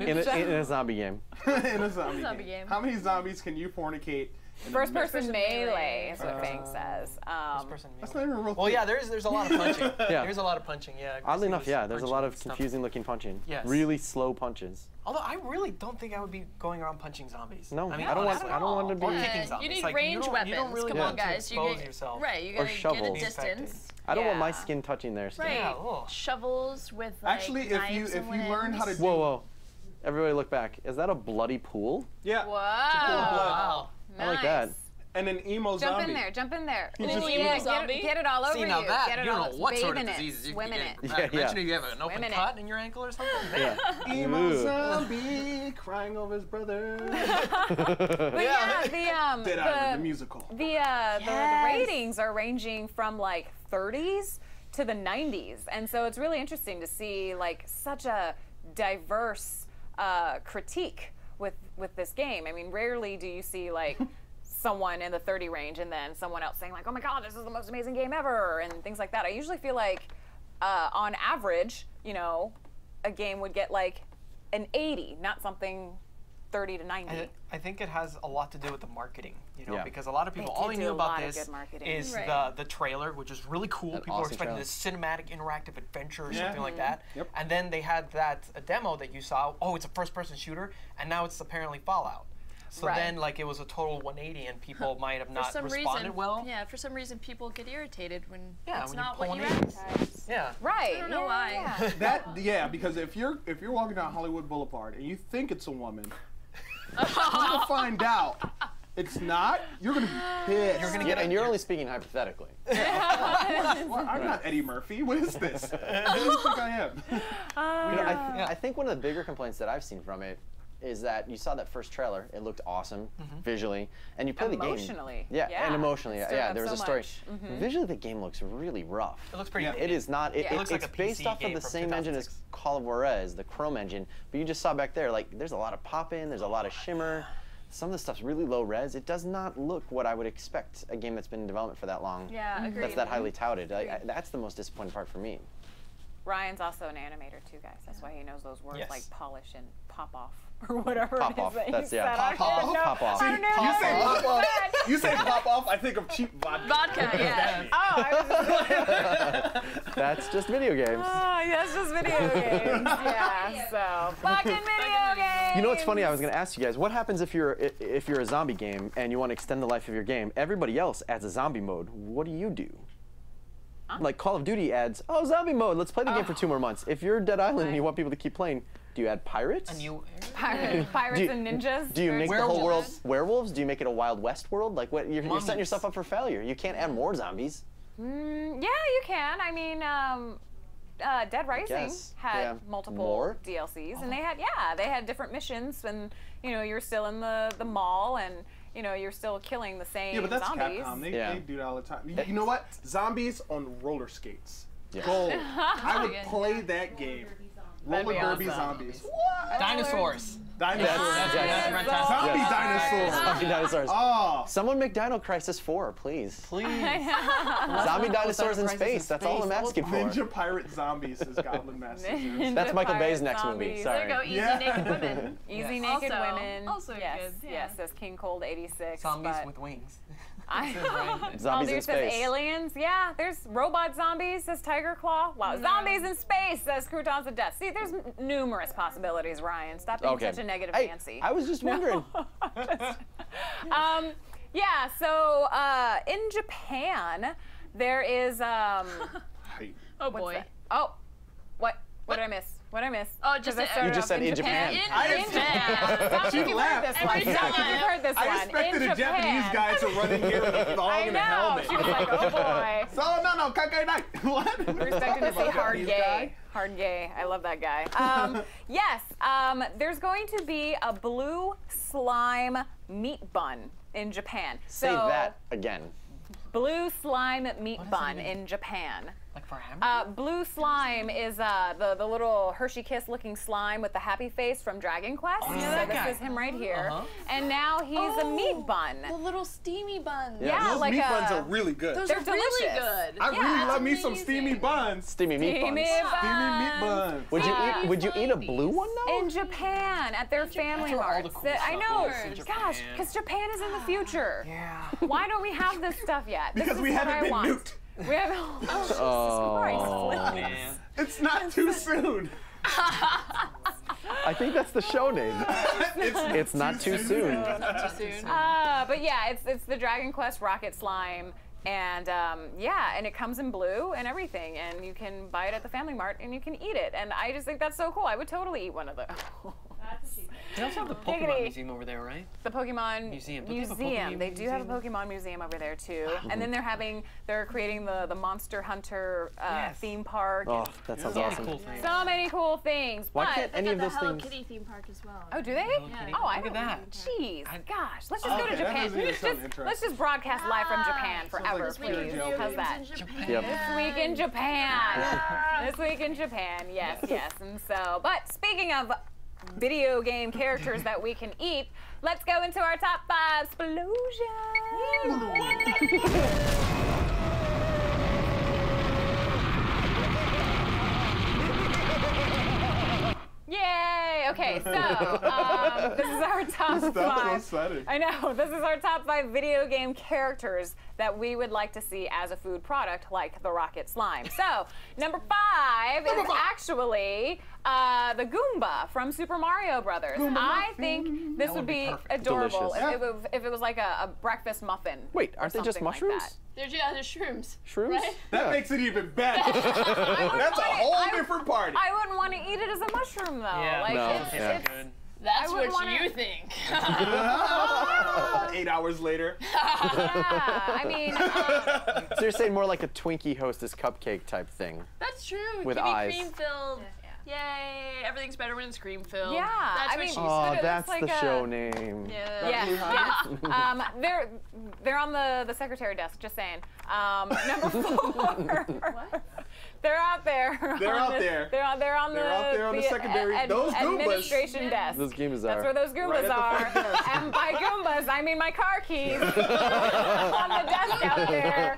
E: In a zombie game.
B: In a zombie
D: Zombie
B: game.
D: game.
B: How many zombies can you fornicate? in a
A: First-person
B: minute?
A: melee is what Fang says.
C: First person.
B: That's not even a real
C: Well,
B: thing.
C: yeah, there's a lot of punching.
E: Yeah.
C: There's a lot of punching. Yeah.
E: Oddly
C: Chrissy
E: enough,
C: was
E: yeah, there's a
C: punching
E: lot
C: and
E: of
C: stuff.
E: confusing-looking punching.
C: Yes.
E: Really slow punches.
C: Although I really don't think I would be going around punching zombies.
E: No,
C: I mean,
E: I don't want-
C: honestly.
E: I don't want to be-
C: Or
E: Yeah,
C: kicking zombies.
D: You need
C: Like,
D: range
C: you
D: weapons.
C: don't really
D: Come
C: want
D: on,
C: to
D: guys.
C: expose
D: get,
C: yourself.
D: Right, you
E: Or
D: gotta get a
E: shovels.
D: distance.
E: I don't want my
A: Yeah.
E: skin touching their skin.
D: Right.
C: Yeah, ugh.
D: Shovels with like
B: Actually,
D: knives
B: if
D: and
B: you learn how to
D: limbs.
B: do
E: Whoa, whoa. Everybody look back. Is that a bloody pool?
B: yeah,
A: Whoa.
C: Wow.
E: I like that.
B: and an emo
A: Jump
B: zombie.
A: in there, jump in there.
B: He just-
A: Ooh,
B: emo
A: yeah,
D: zombie?
A: get it all over
C: See, now
A: you.
C: that,
A: Get it
C: you don't
A: all,
C: know what sort of
A: bathe in it,
C: diseases you
A: swim
C: can
A: in
C: get.
A: it.
E: Yeah,
C: Imagine
E: yeah.
C: if you have an open
A: Swim in it.
C: cut in your ankle or something.
E: Yeah.
B: Emo
E: Ooh.
B: zombie crying over his brother.
A: But yeah,
B: Dead Island, the musical.
A: the ratings are ranging from like 30s to the 90s, and so it's really interesting to see like such a diverse critique with this game. I mean, rarely do you see like someone in the 30 range and then someone else saying like, oh my god, this is the most amazing game ever, and things like that. I usually feel like on average, you know, a game would get like an 80, not something 30 to 90.
C: I think it has a lot to do with the marketing, you know,
E: Yeah.
C: because a lot of people,
A: They
C: all
A: did
C: they
A: do
C: knew
A: a
C: about
A: lot of
C: this
A: good marketing.
C: is
D: Right.
C: the trailer, which is really cool.
E: That
C: People were
E: awesome
C: expecting
E: trailer.
C: this cinematic interactive adventure or
B: Yeah.
C: something like that.
B: Yep.
C: And then they had that a demo that you saw, oh, it's a first-person shooter, and now it's apparently Fallout. So
A: Right.
C: then, like, it was a total 180, and people might have
D: For
C: not
D: some
C: responded
D: reason,
C: well.
D: yeah, for some reason people get irritated when
C: Yeah,
D: it's
C: when you
D: not
C: pull
D: what you
C: an 80.
D: advertise.
C: Yeah.
A: Right.
D: I don't know
A: yeah,
D: why.
A: yeah.
B: That because if you're walking down Hollywood Boulevard and you think it's a woman, you're gonna find out it's not. You're gonna be pissed.
C: You're gonna
E: Yeah,
C: get
E: and you're only speaking hypothetically.
B: Well, I'm not Eddie Murphy. What is this? Who do you think I am?
E: You know, I think one of the bigger complaints that I've seen from it is that you saw that first trailer. It looked awesome visually, and you play the game.
A: Emotionally.
E: Yeah, and emotionally.
A: Stirred
E: Yeah,
A: up
E: there was
A: so
E: a story.
A: much.
E: Visually, the game looks really rough.
C: It looks pretty
B: Yeah.
C: dated.
E: It is not. It,
A: Yeah. It
C: looks like
E: it's
C: a
E: based
C: PC
E: off of
C: game
E: the
C: from
E: same engine as
C: 2006.
E: Call of Juarez, the Chrome engine. But you just saw back there, like, there's a lot of pop-in, there's a lot of shimmer. Some of the stuff's really low res. It does not look what I would expect a game that's been in development for that long.
A: Yeah, agreed.
E: That's that highly touted. That's the most disappointing part for me.
A: Ryan's also an animator too, guys. That's why he knows those words
C: Yes.
A: like polish and pop off or whatever
E: Pop
A: it is
E: off,
A: that you
E: that's- yeah.
A: said. I
B: Pop
A: don't
B: off?
A: know.
E: Pop off.
A: I don't know.
B: You say
A: what
B: pop
A: you
B: off.
A: said.
B: You say pop off, I think of cheap vodka.
D: Vodka, yeah.
A: Oh, I was
E: That's just video games.
A: that's just video games. Yeah, so fucking video games.
E: You know what's funny? I was going to ask you guys, what happens if you're a zombie game and you want to extend the life of your game? Everybody else adds a zombie mode. What do? Like Call of Duty adds, oh, zombie mode. Let's play the game for 2 more months. If you're Dead Island and you want people to keep playing, do you add pirates?
C: And you.
A: Pirates
E: Do you-
A: and ninjas.
E: Do you make the whole world
C: Werewolves.
E: werewolves? Do you make it a Wild West world? Like what? You're setting
C: Mummies.
E: yourself up for failure. You can't add more zombies.
A: Yeah, you can. I mean, Dead Rising
E: guess.
A: had
E: Yeah.
A: multiple
E: More?
A: DLCs, and they had different missions, and you're still in the mall, and you're still killing the same
B: Yeah, but that's
A: zombies.
B: Capcom.
E: Yeah.
B: They do that all the time. You know what? Zombies on roller skates.
E: Yeah.
B: Gold. I would
D: Good.
B: play that game.
A: That'd
B: Roller
A: be
B: derby
A: awesome.
B: zombies.
C: Dinosaurs.
B: Dinosaurs.
E: That's-
C: That's fantastic.
B: Zombie
E: Yes.
B: dinosaurs.
E: Zombie dinosaurs.
B: Oh.
E: Someone make Dino Crisis 4, please.
C: Please.
E: Zombie dinosaurs in
C: Crisis in
E: space. That's all I'm
C: space.
E: asking for.
B: Ninja pirate zombies is Goblin Master.
A: Ninja
E: That's Michael Bay's
A: pirate
E: next movie.
A: zombies.
E: Sorry.
D: There you go, easy
B: Yeah.
D: naked women.
A: Easy
C: Yes.
A: Naked
D: Also-
A: Women.
D: also
A: yes,
D: good, yeah.
A: yes, that's King Cold 86.
C: Zombies
A: but
C: with wings.
E: Zombies
A: oh,
E: in
A: there's
E: space.
A: aliens. Yeah, there's robot zombies, says Tiger Claw. Wow, zombies in space, says Croutons of Death. See, there's numerous possibilities, Ryan. Stop being
E: Okay.
A: such a negative
E: Hey,
A: Nancy.
E: I was just wondering.
A: Yeah, so in Japan, there is
D: Oh
A: what's
D: boy.
A: that? Oh, what did I miss? What did I miss?
D: Oh, just
A: 'Cause I
D: a-
A: started
E: You just
A: off
E: said in Japan.
A: In Japan. Stop
B: She
A: if you've heard
B: laughed.
A: this one.
D: Every
A: Stop if
D: time.
A: you've heard this
B: I
A: one.
B: expected
A: in
B: a Japanese
A: Japan.
B: guy to run in here with a dog
A: I
B: and a
A: know.
B: helmet.
A: She was like, oh boy.
B: So no, kakai night. What?
A: We're expecting to say hard gay. Hard gay. I love that guy. Yes, there's going to be a blue slime meat bun in Japan.
E: Say
A: so,
E: that again.
A: Blue slime meat
C: does
A: bun
C: that mean?
A: in Japan.
C: Like for hamburger?
A: Blue slime is the little Hershey Kiss looking slime with the happy face from Dragon Quest.
C: yeah,
A: so
C: that
A: this
C: guy.
A: is him right here.
C: Uh-huh.
A: And now he's a meat bun.
D: The little steamy buns.
A: Yeah,
B: Those
A: like
B: meat
A: a-
B: buns are really good.
D: Those
A: They're
D: are really
A: delicious.
D: good.
B: I really
A: yeah,
B: love me
D: that's
B: some
D: amazing.
B: steamy buns.
E: Steamy meat
A: Steamy
E: buns.
B: Steamy meat buns.
E: Would you
A: Yeah.
E: eat? Would you eat a blue one though?
A: In Japan, at their family
C: That's where all the
A: marts.
C: cool
A: I
C: stuff
A: know.
C: is in
A: Gosh,
C: Japan.
A: because Japan is in the future.
C: Yeah.
A: Why don't we have this stuff yet? This
B: Because
A: is
B: we
A: what
B: haven't
A: I
B: been
A: want.
B: nuked.
A: We haven't. Oh, Jesus Christ.
E: Oh.
C: Man.
B: It's not too soon.
E: I think that's the show name. It's not too soon.
D: Not too soon.
A: But yeah, it's the Dragon Quest Rocket Slime, and yeah, and it comes in blue and everything, and you can buy it at the Family Mart and you can eat it, and I just think that's so cool. I would totally eat one of those.
C: They also have the Pokemon
A: Giggity.
C: museum over there, right?
A: The Pokemon
C: Museum. Don't they have a Pokemon
A: They do have a
C: museum?
A: Pokemon museum over there too, and then they're creating the Monster Hunter
C: Yes.
A: theme park.
E: Oh, that sounds
A: Yeah.
E: awesome.
C: Cool thing.
A: So many cool things.
E: Why
A: but
E: can't any of
D: Got
E: those
D: the Hello
E: things?
D: Kitty theme park as well.
A: oh, do they?
C: Kitty.
A: Oh, I
C: Look at
A: don't.
C: that.
A: Jeez,
C: I-
A: gosh, let's just go to
B: Okay, that
A: Japan.
B: doesn't even sound
A: Let's
B: interesting.
A: just broadcast live from Japan forever,
B: This week in
A: please.
B: jail,
A: How's that?
E: Yep.
A: This week in Japan. This week in Japan. Yes, yes. And so, but speaking of video game characters that we can eat, let's go into our top 5 explosions. Yay! Okay, so this is our top
B: Stop so
A: 5.
B: sudden.
A: I know, this is our top 5 video game characters that we would like to see as a food product, like the Rocket Slime. So, number 5 is actually the Goomba from Super Mario Brothers. I think this
C: That
A: would
C: would be
A: be
C: perfect.
A: adorable
E: Delicious.
A: if it was like a breakfast muffin.
E: Wait,
A: or
E: aren't they just
A: something like
E: mushrooms?
A: that.
D: There's shrooms.
E: Shrooms?
D: Right?
B: That
E: Yeah.
B: makes it even better. That's a whole different party.
A: I wouldn't want to eat it as a mushroom though.
C: Yeah.
A: Like
E: No,
A: it's,
E: yeah.
A: it's
C: Good.
D: That's
A: I
D: what
A: wouldn't wanna-
D: you think.
B: 8 hours later.
A: yeah. I mean,
E: So you're saying more like a Twinkie Hostess cupcake type thing?
D: That's true.
E: With
D: Give me
E: eyes.
D: cream filled. Yay! Everything's better when it's cream filled.
A: Yeah,
D: That's
A: I
D: what
A: mean-
D: she
E: Oh,
A: But it
E: that's
A: looks
E: the
A: like
E: show
A: a-
E: name.
D: said.
A: yes, yes. They're on the secretary desk. Just saying. Number 4. They're out there.
B: They're out there.
A: They're out there on the
B: secondary. Those Goombas.
A: administration desk.
E: Those Goombas
A: That's where those Goombas are. And by Goombas, I mean my car keys on the desk out there.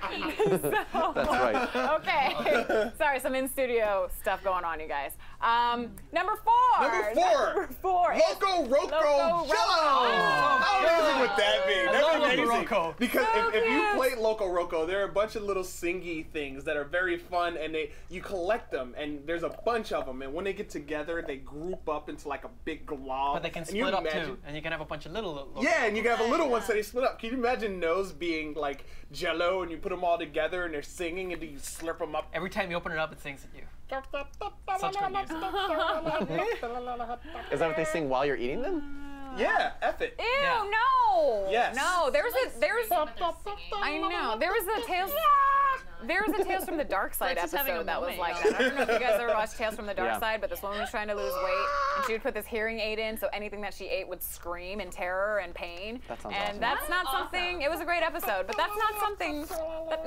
A: So,
E: That's right.
A: okay. Sorry, some in-studio stuff going on, you guys. Number 4.
B: Number 4. Loco Roco Jello. How amazing would that be? That'd be amazing.
C: Roco.
B: Because if you play Loco Roco, there are a bunch of little singy things that are very fun, and you collect them, and there's a bunch of them, and when they get together, they group up into like a big glob.
C: But they can split up too, and you can have a bunch of little.
B: Yeah, and you can have a little one, so they split up. Can you imagine those being like Jello, and you put them all together, and they're singing, and you slurp them up?
C: Every time you open it up, it sings at you. Such good music.
E: Is that what they sing while you're eating them?
B: Yeah, F it.
A: Ew,
C: Yeah.
A: no.
B: Yes.
A: No, there's I know. There was a Tales from the Dark Side
D: Flitz is having a
A: episode that was
D: moment,
A: like
D: y'all.
A: that. I don't know if you guys ever watched Tales from the Dark
E: Yeah.
A: Side, but this woman was trying to lose weight, and she would put this hearing aid in, so anything that she ate would scream in terror and pain.
E: That sounds
A: and
E: awesome.
A: that's not something. It was a great episode, but that's not something.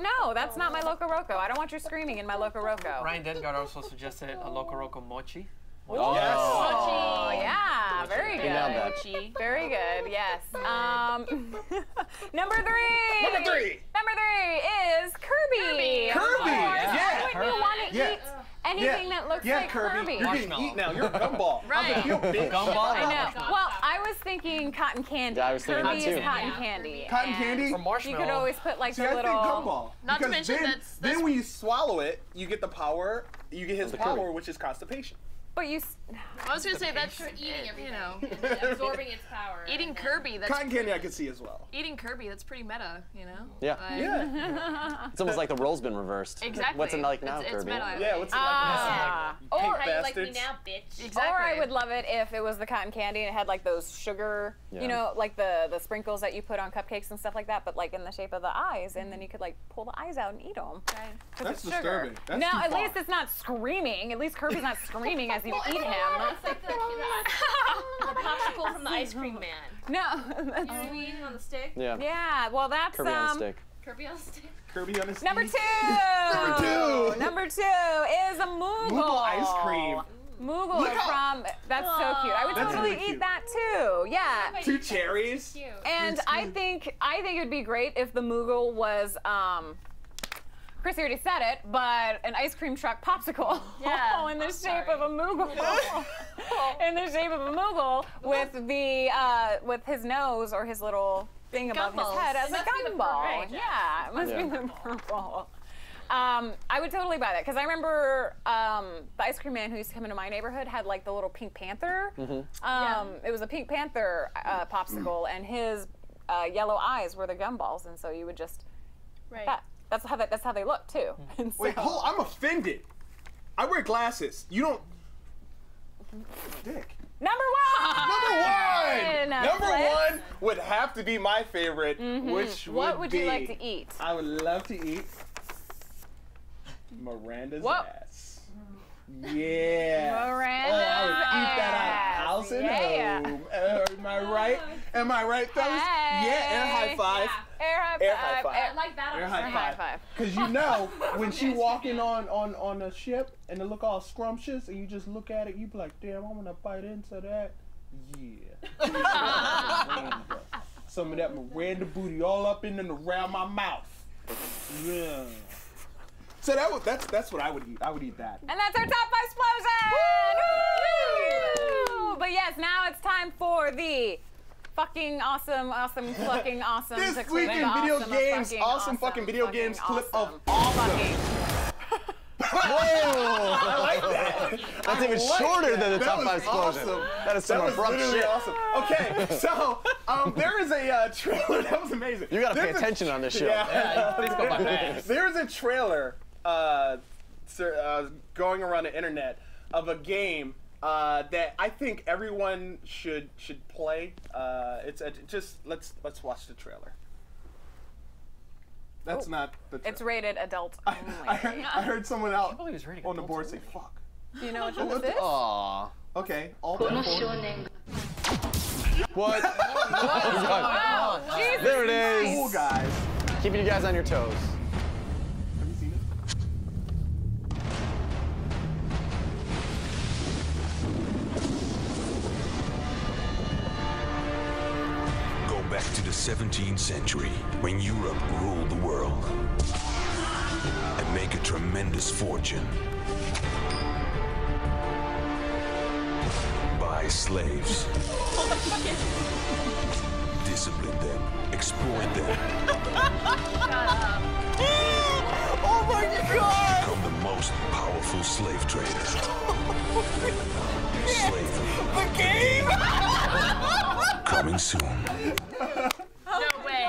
A: No, that's not my Loco Roco. I don't want you screaming in my Loco Roco.
C: Ryan Dengard also suggested a Loco Roco mochi.
B: Yes.
A: Oh, yeah, very
E: You nailed
A: good.
E: that.
D: Oishii.
A: Very good, yes. Number 3.
B: Number 3.
A: Number 3 is Kirby.
B: Kirby,
A: Of course.
B: yeah.
A: Why wouldn't you want to
B: Yeah.
A: eat anything that looks like
B: Kirby. You're getting
C: Marshmallow.
B: eat now. You're a gumball.
D: Right.
B: You're a big
C: Gumball?
A: I know. Well, I was thinking cotton candy.
E: Yeah, I was thinking
A: Kirby
E: that
A: is
E: too.
A: cotton candy.
B: Cotton
A: and
B: candy?
C: Or
A: You
C: marshmallow.
A: could always put like
B: See,
A: the
B: I think
A: little.
B: gumball.
D: Not to
B: Because
D: mention
B: then,
D: that's-
B: then when you swallow it, you get the power. You get his
E: the
B: power,
E: Kirby.
B: which is constipation.
A: But you.
D: I was gonna say that's
F: eating everything,
D: you know,
F: and absorbing its power.
D: eating
F: and then-
D: Kirby. That's
B: Cotton candy I could see as well.
D: eating Kirby. That's pretty meta, you know.
E: Yeah.
D: Like,
B: Yeah.
E: It's almost like the role's been reversed.
D: Exactly.
E: What's it like now,
D: It's
E: Kirby?
D: meta.
B: Yeah, what's it
A: Ah.
B: like?
A: Or,
F: How you like me
B: bastards.
F: now, bitch?
D: Exactly.
A: Or I would love it if it was the cotton candy and it had like those sugar,
E: Yeah.
A: you know, like the sprinkles that you put on cupcakes and stuff like that, but like in the shape of the eyes, and then you could like pull the eyes out and eat them.
B: That's disturbing. That's
A: Now,
B: too
A: at
B: far.
A: least it's not screaming. At least Kirby's not screaming as you eat him.
F: It's like the popsicle from the ice cream man.
A: No.
F: Sweet on the stick.
E: Yeah.
A: Yeah, well, that's
E: Kirby on a stick.
F: Kirby on a stick.
B: Kirby on his
A: Number
B: teeth.
A: 2.
B: Number 2.
A: Number 2 is a Moogle.
B: Moogle ice cream.
A: Moogle
B: Look how-
A: from. That's so cute. I would
B: That's
A: totally
B: really
A: eat
B: cute.
A: that too. Yeah.
B: 2 cherries.
F: Cute.
A: And I think it'd be great if the Moogle was Chrissy already said it, but an ice cream truck popsicle.
D: Yeah.
A: In the shape of a Moogle. In the shape of a Moogle with the with his nose or his little thing above his
D: Gumballs.
A: head as
F: It
A: a
F: must be the
A: gumball.
F: purple, Jack.
A: Yeah, it must be
E: Yeah.
A: the purple. I would totally buy that because I remember the ice cream man who used to come into my neighborhood had like the little Pink Panther. It was a Pink Panther popsicle, and his yellow eyes were the gumballs, and so you would just
F: Right.
A: that's how they look too. And so,
B: Wait, hold. I'm offended. I wear glasses. You don't. Dick.
A: Number 1.
B: Number
A: Flitz.
B: 1 would have to be my favorite, which
A: What would you
B: be-
A: like to eat?
B: I would love to eat Miranda's
A: Whoa.
B: ass. Yeah.
A: Miranda's
B: I would eat that out
A: ass.
B: of house and
A: Yeah.
B: home. Am I right? Am I right, fellas?
A: Hey.
B: Yeah, air high five.
A: Air high five.
B: Air high five.
F: I like that.
B: Air
F: on
B: high
F: the
A: High
F: side.
A: five.
B: Because you know, when she walking on a ship and it look all scrumptious and you just look at it, you be like, damn, I'm gonna bite into that. Yeah. Some of that Miranda booty all up in and around my mouth. Yeah. So that's what I would eat. I would eat that.
A: And that's our top 5 explosion! Woo! But yes, now it's time for the fucking awesome, fucking awesome.
B: This
A: to
B: week
A: clip
B: in
A: the
B: video
A: awesome,
B: games,
A: fucking
B: awesome fucking video
A: fucking
B: games clip of
A: awesome.
B: awesome.
A: Fucking.
B: Whoa! I like that.
E: That's even shorter than the top 5 explosion.
B: Awesome.
E: That is some
B: That was
E: abrupt
B: literally
E: shit.
B: awesome. Okay, so there is a trailer. That was amazing.
E: You gotta pay
B: There's a-
E: attention on this show.
B: Yeah.
C: Please go by fast.
B: There's a trailer going around the internet of a game that I think everyone should play. Let's watch the trailer. That's not the trailer.
A: It's rated adult only.
B: I heard someone out
C: believe it's rated
B: on the
C: adult
B: board say "fuck."
A: Do you know which one
B: What
A: this
B: the-
A: is?
E: Aw.
B: Okay, all done for.
E: What?
A: Wow, Jesus
E: There it
B: Cool
E: is.
B: guys.
E: Keeping you guys on your toes.
B: Have you seen it?
G: back to the 17th century when Europe ruled the world and make a tremendous fortune. Buy slaves. Discipline them. Exploit them.
C: Oh my God!
G: Become the most powerful slave trader. Slavery.
C: The game?
G: Coming soon.
D: No way.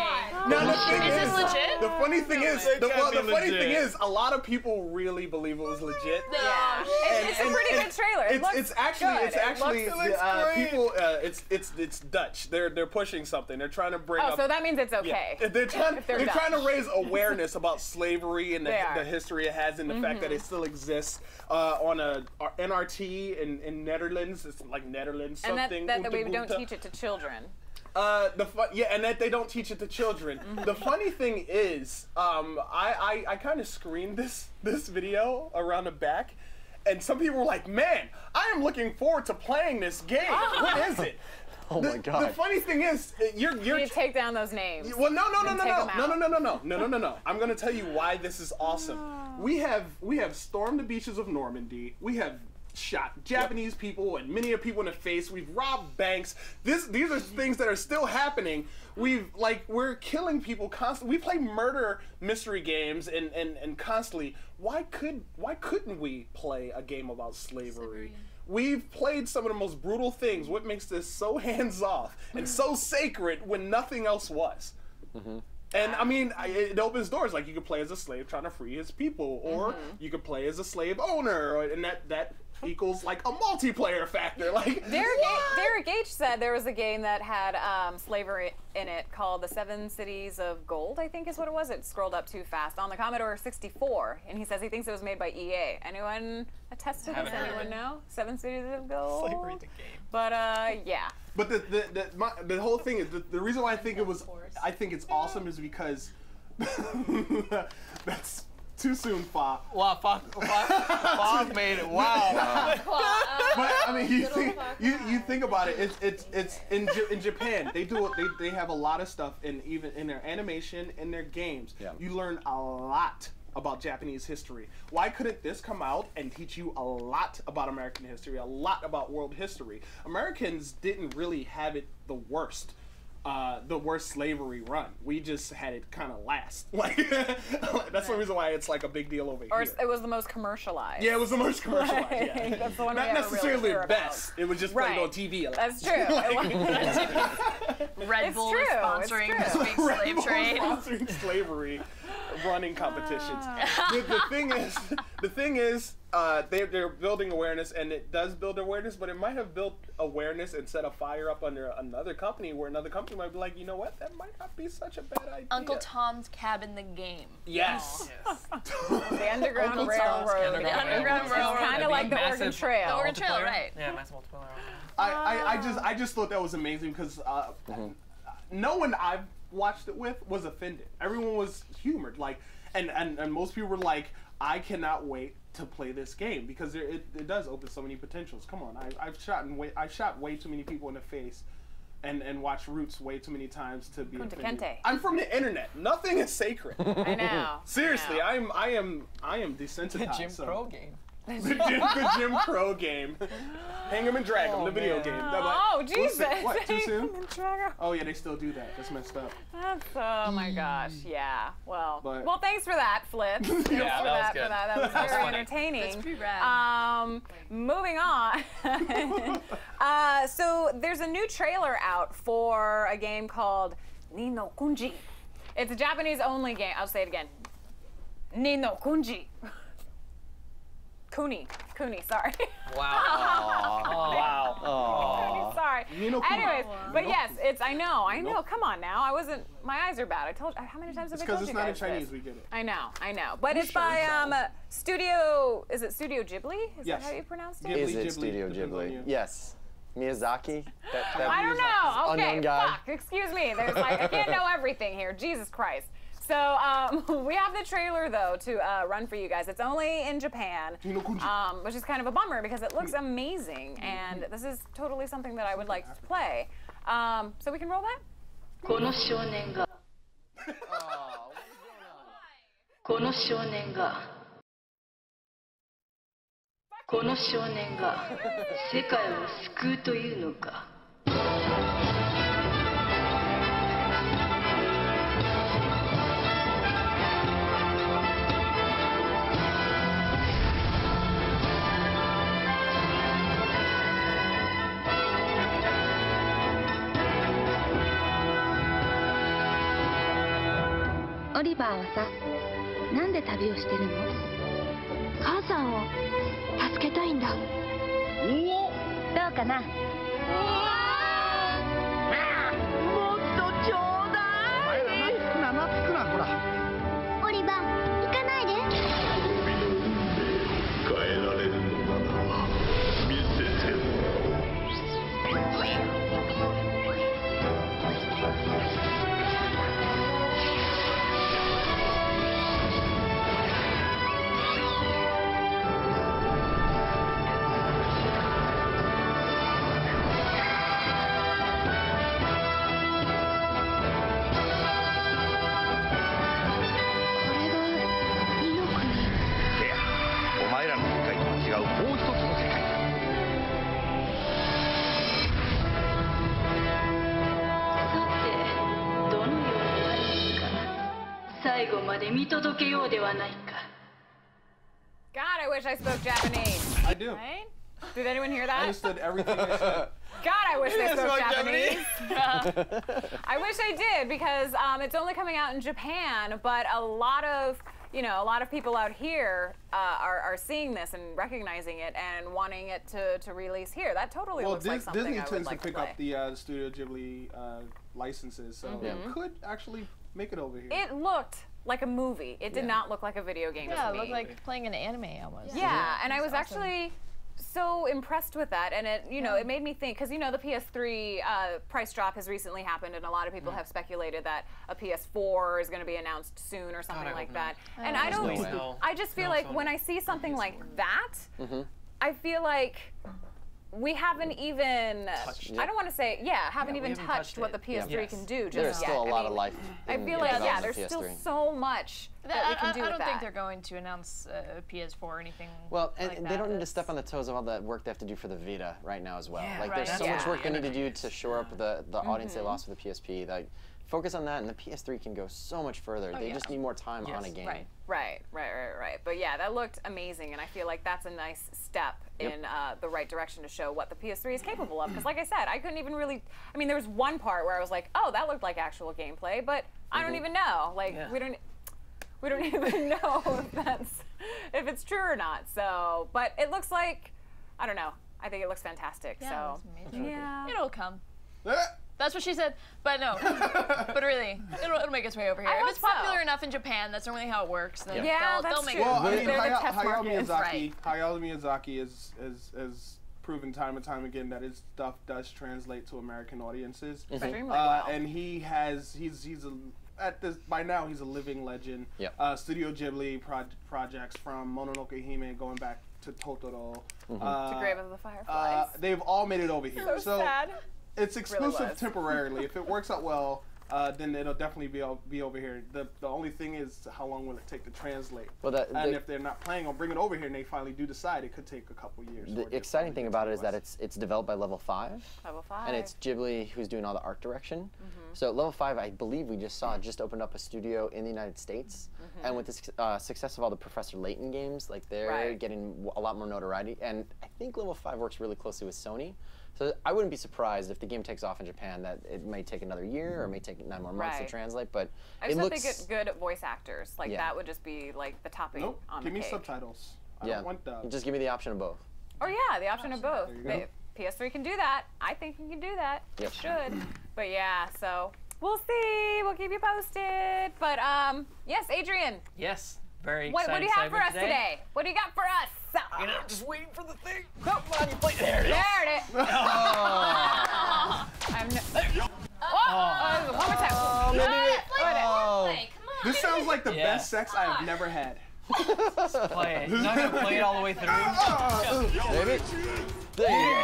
B: Now the thing
D: Is this legit?
B: The funny thing is,
C: it
B: the
C: can't be
B: funny
C: legit.
B: thing is, a lot of people really believe it was legit.
A: Yeah. It's a pretty good trailer. It looks
B: It's actually
A: good.
B: it
C: looks great.
B: people. It's Dutch. They're pushing something. They're trying to bring
A: Oh,
B: up.
A: so that means it's okay.
B: Yeah. They're trying
A: they're
B: to raise awareness about slavery and
A: They are.
B: the history it has and the fact that it still exists on a NRT in Netherlands. It's like Netherlands
A: And
B: something.
A: that we don't
B: Untergunta.
A: teach it to children.
B: And that they don't teach it to children. The funny thing is, I kind of screened this video around the back, and some people were like, "Man, I am looking forward to playing this game. What is it?"
E: Oh my God.
B: The funny thing is, you're
A: You take down those names.
B: well, no.
A: And take 'em out.
B: No. I'm gonna tell you why this is awesome. We have stormed the beaches of Normandy. We have shot Japanese people and many people in the face. We've robbed banks. These are things that are still happening. We're killing people constantly. We play murder mystery games and constantly. Why couldn't we play a game about slavery? We've played some of the most brutal things. What makes this so hands-off and so sacred when nothing else was? And I mean, it opens doors. Like, you could play as a slave trying to free his people, or you could play as a slave owner, and that equals like a multiplayer factor. Like,
A: Derek H said there was a game that had slavery in it called the 7 Cities of Gold, I think is what it was. It scrolled up too fast on the Commodore 64, and he says he thinks it was made by EA. Anyone attest to this? Anyone know? 7 Cities of Gold.
C: Slavery's a game.
A: But yeah.
B: But the whole thing is the reason why I think it's awesome is because that's too soon, Fa.
C: Wow, Fox made it. Wow.
B: But I mean, you think about it. It's in Japan. They have a lot of stuff even in their animation and their games.
E: Yeah.
B: You learn a lot about Japanese history. Why couldn't this come out and teach you a lot about American history, a lot about world history? Americans didn't really have it the worst slavery run. We just had it kind of last. Like, that's the reason why it's like a big deal over
A: Or
B: here.
A: it was the most commercialized.
B: Yeah, it was the most commercialized. Yeah.
A: That's the one we
B: Not
A: ever
B: necessarily
A: really hear
B: the best. It was just played
A: Right.
B: on TV a lot.
A: That's true.
D: Red
A: It's
D: Bull
A: true,
D: is
A: it's
D: sponsoring
A: true.
D: this week's
B: Red
D: slave
B: Bull
D: trade.
B: sponsoring slavery running competitions. The thing is, they're building awareness, and it does build awareness, but it might have built awareness and set a fire up under another company, where another company might be like, you know what, that might not be such a bad idea.
D: Uncle Tom's Cabin the game.
B: Yes.
A: The Underground
B: Uncle
A: Railroad.
B: Tom's
D: The Underground Railroad.
A: Kind of like the Oregon Trail.
D: The Oregon Trail,
C: Multiplayer?
D: right.
C: Yeah, massive multiplayer.
B: I just thought that was amazing because no one I've watched it with was offended. Everyone was humored, like, and most people were like, I cannot wait to play this game because it does open so many potentials. Come on, I've shot way too many people in the face, and watched Roots way too many times to be offended.
A: Kente.
B: I'm from the internet. Nothing is sacred.
A: I know.
B: Seriously,
A: I know.
B: I am desensitized.
C: Jim
B: so-
C: Crow game.
B: the Jim Crow game. Hang 'em and drag 'em, the video
C: man.
B: game.
A: Oh, Jesus.
B: What, too soon?
A: Drag 'em.
B: Oh yeah, they still do that. That's messed up.
A: Oh my gosh, yeah. Well,
B: But-
A: well, thanks for that, Flitz. Thanks
C: Yeah,
A: for
C: that was
A: that,
C: good.
A: for that. That was very
C: funny.
A: entertaining.
D: That's pretty rad.
A: Moving on. So there's a new trailer out for a game called Ni no Kunji. It's a Japanese-only game. I'll say it again. Ni no Kunji. Kuni, sorry.
C: Wow.
B: Wow.
A: Sorry.
B: Ni no Kuni.
A: Anyways, but yes, it's. I know. Come on now. I wasn't. My eyes are bad. I told. How many times have I
B: Because
A: told
B: it's
A: you
B: not in
A: guys
B: Chinese,
A: this?
B: we get it.
A: I know. But it's by Studio. Is it Studio Ghibli? Is
B: Yes.
A: that how you pronounced it?
B: Ghibli.
E: Is it
B: Ghibli,
E: Studio
B: depends on
E: Ghibli?
B: you.
E: Yes. Miyazaki?
A: I don't know. Okay,
E: Unknown guy.
A: fuck. Excuse me. There's like I can't know everything here. Jesus Christ. So we have the trailer though to run for you guys. It's only in Japan, which is kind of a bummer because it looks amazing, and this is totally something that I would like to play. So we can roll that.
H: この少年がこの少年がこの少年が世界を救うというのか。
I: オリバーはさ、なんで旅をしてるの？母さんを助けたいんだ。おお、どうかな？もっとちょうだい。お前ら懐くな懐くな、ほら。オリバー、行かないで。
G: 変えられるのなら見せても。
H: 最後まで見届けようではないか。
A: God, I wish I spoke Japanese.
B: I do.
A: Right? Did anyone hear
B: I
A: that?
B: understood everything they said.
A: God, I wish they spoke
B: spoke
A: Japanese. I wish I did because it's only coming out in Japan, but a lot of people out here are seeing this and recognizing it and wanting it to release here. That totally looks like something
B: Disney
A: I would
B: tends
A: like
B: to pick
A: to play.
B: up the Studio Ghibli licenses, so it could actually make it over here.
A: It looked like a movie. It did not look like a video game
F: Yeah,
A: to
F: it
A: me.
F: looked like playing an anime almost.
A: Yeah, and I was
F: It's awesome.
A: actually so impressed with that, and it it made me think, because the PS3 price drop has recently happened, and a lot of people have speculated that a PS4 is going to be announced soon or something like that. And I don't. I just feel like when I see something like that, I feel like we haven't even I don't want to say haven't even touched what the PS3 can do just
E: There's
A: yet.
E: still a lot of life.
A: I feel like there's still so much that we can do
F: I
A: with
F: don't
A: that.
F: think they're going to announce a PS4 or anything.
E: Well, and
F: like
E: they
F: that.
E: don't need to step on the toes of all the work they have to do for the Vita right now as well.
C: Yeah,
E: like
F: right.
E: there's so much
A: Yeah.
E: work they need to do to shore up the audience they lost with the PSP. Like, focus on that, and the PS3 can go so much further. They just need more time on a game.
F: Right.
A: Right. But yeah, that looked amazing, and I feel like that's a nice step in the right direction to show what the PS3 is capable of. Because like I said, I couldn't even really, I mean, there was one part where I was like, oh, that looked like actual gameplay, but I don't even know. Like, we don't even know if it's true or not. So, but it looks like, I don't know. I think it looks fantastic.
F: Yeah,
A: so,
F: it's amazing.
A: yeah.
F: It'll come.
B: Eh,
F: That's what she said, but no. But really, it'll make its way over here.
A: I
F: If
A: hope
F: it's popular
A: so.
F: enough in Japan, that's normally how it works. Then
A: Yeah,
F: they'll
A: that's
F: make
A: true.
F: it.
B: Well, I mean,
A: They're the test
B: Hayao
A: markets.
B: Miyazaki has proven time and time again that his stuff does translate to American audiences.
A: Extremely well.
B: And by now he's a living legend.
E: Yep.
B: Studio Ghibli projects from Mononoke Hime going back to Totoro.
A: To Grave of the Fireflies.
B: They've all made it over here.
A: So sad.
B: It's exclusive
A: was.
B: temporarily. If it works out well, then it'll definitely be over here. The only thing is, how long will it take to translate?
E: Well,
B: And if they're not planning on bringing it over here and they finally do decide, it could take a couple years.
E: The exciting thing about it is that it's developed by Level 5.
A: Level 5.
E: And it's Ghibli who's doing all the art direction. So Level 5, I believe we just opened up a studio in the United States. And with the success of all the Professor Layton games, like they're getting a lot more notoriety. And I think Level 5 works really closely with Sony. So I wouldn't be surprised if the game takes off in Japan that it may take another year or may take 9 more months to translate. But
A: I just hope they get good voice actors. Like that would just be like the topping
B: Nope.
A: on
B: Give
A: the
B: me
A: cake.
B: subtitles. I don't want dub.
E: Just give me the option of both.
A: Or yeah, the option of both.
B: There you
A: PS3 can do that. I think it can do that.
E: Yep.
A: It should. But yeah, so we'll see. We'll keep you posted. But yes, Adrian.
C: Yes, very
A: What
C: excited
A: do you have for us
C: segment
A: today? What do you got for us?
C: You know, just waiting for the thing. Come on, you play. There it is.
A: There it is. One more time.
B: This sounds like the best sex I have never had.
C: Play it. Not gonna play it all the way through.
E: Maybe. There you go.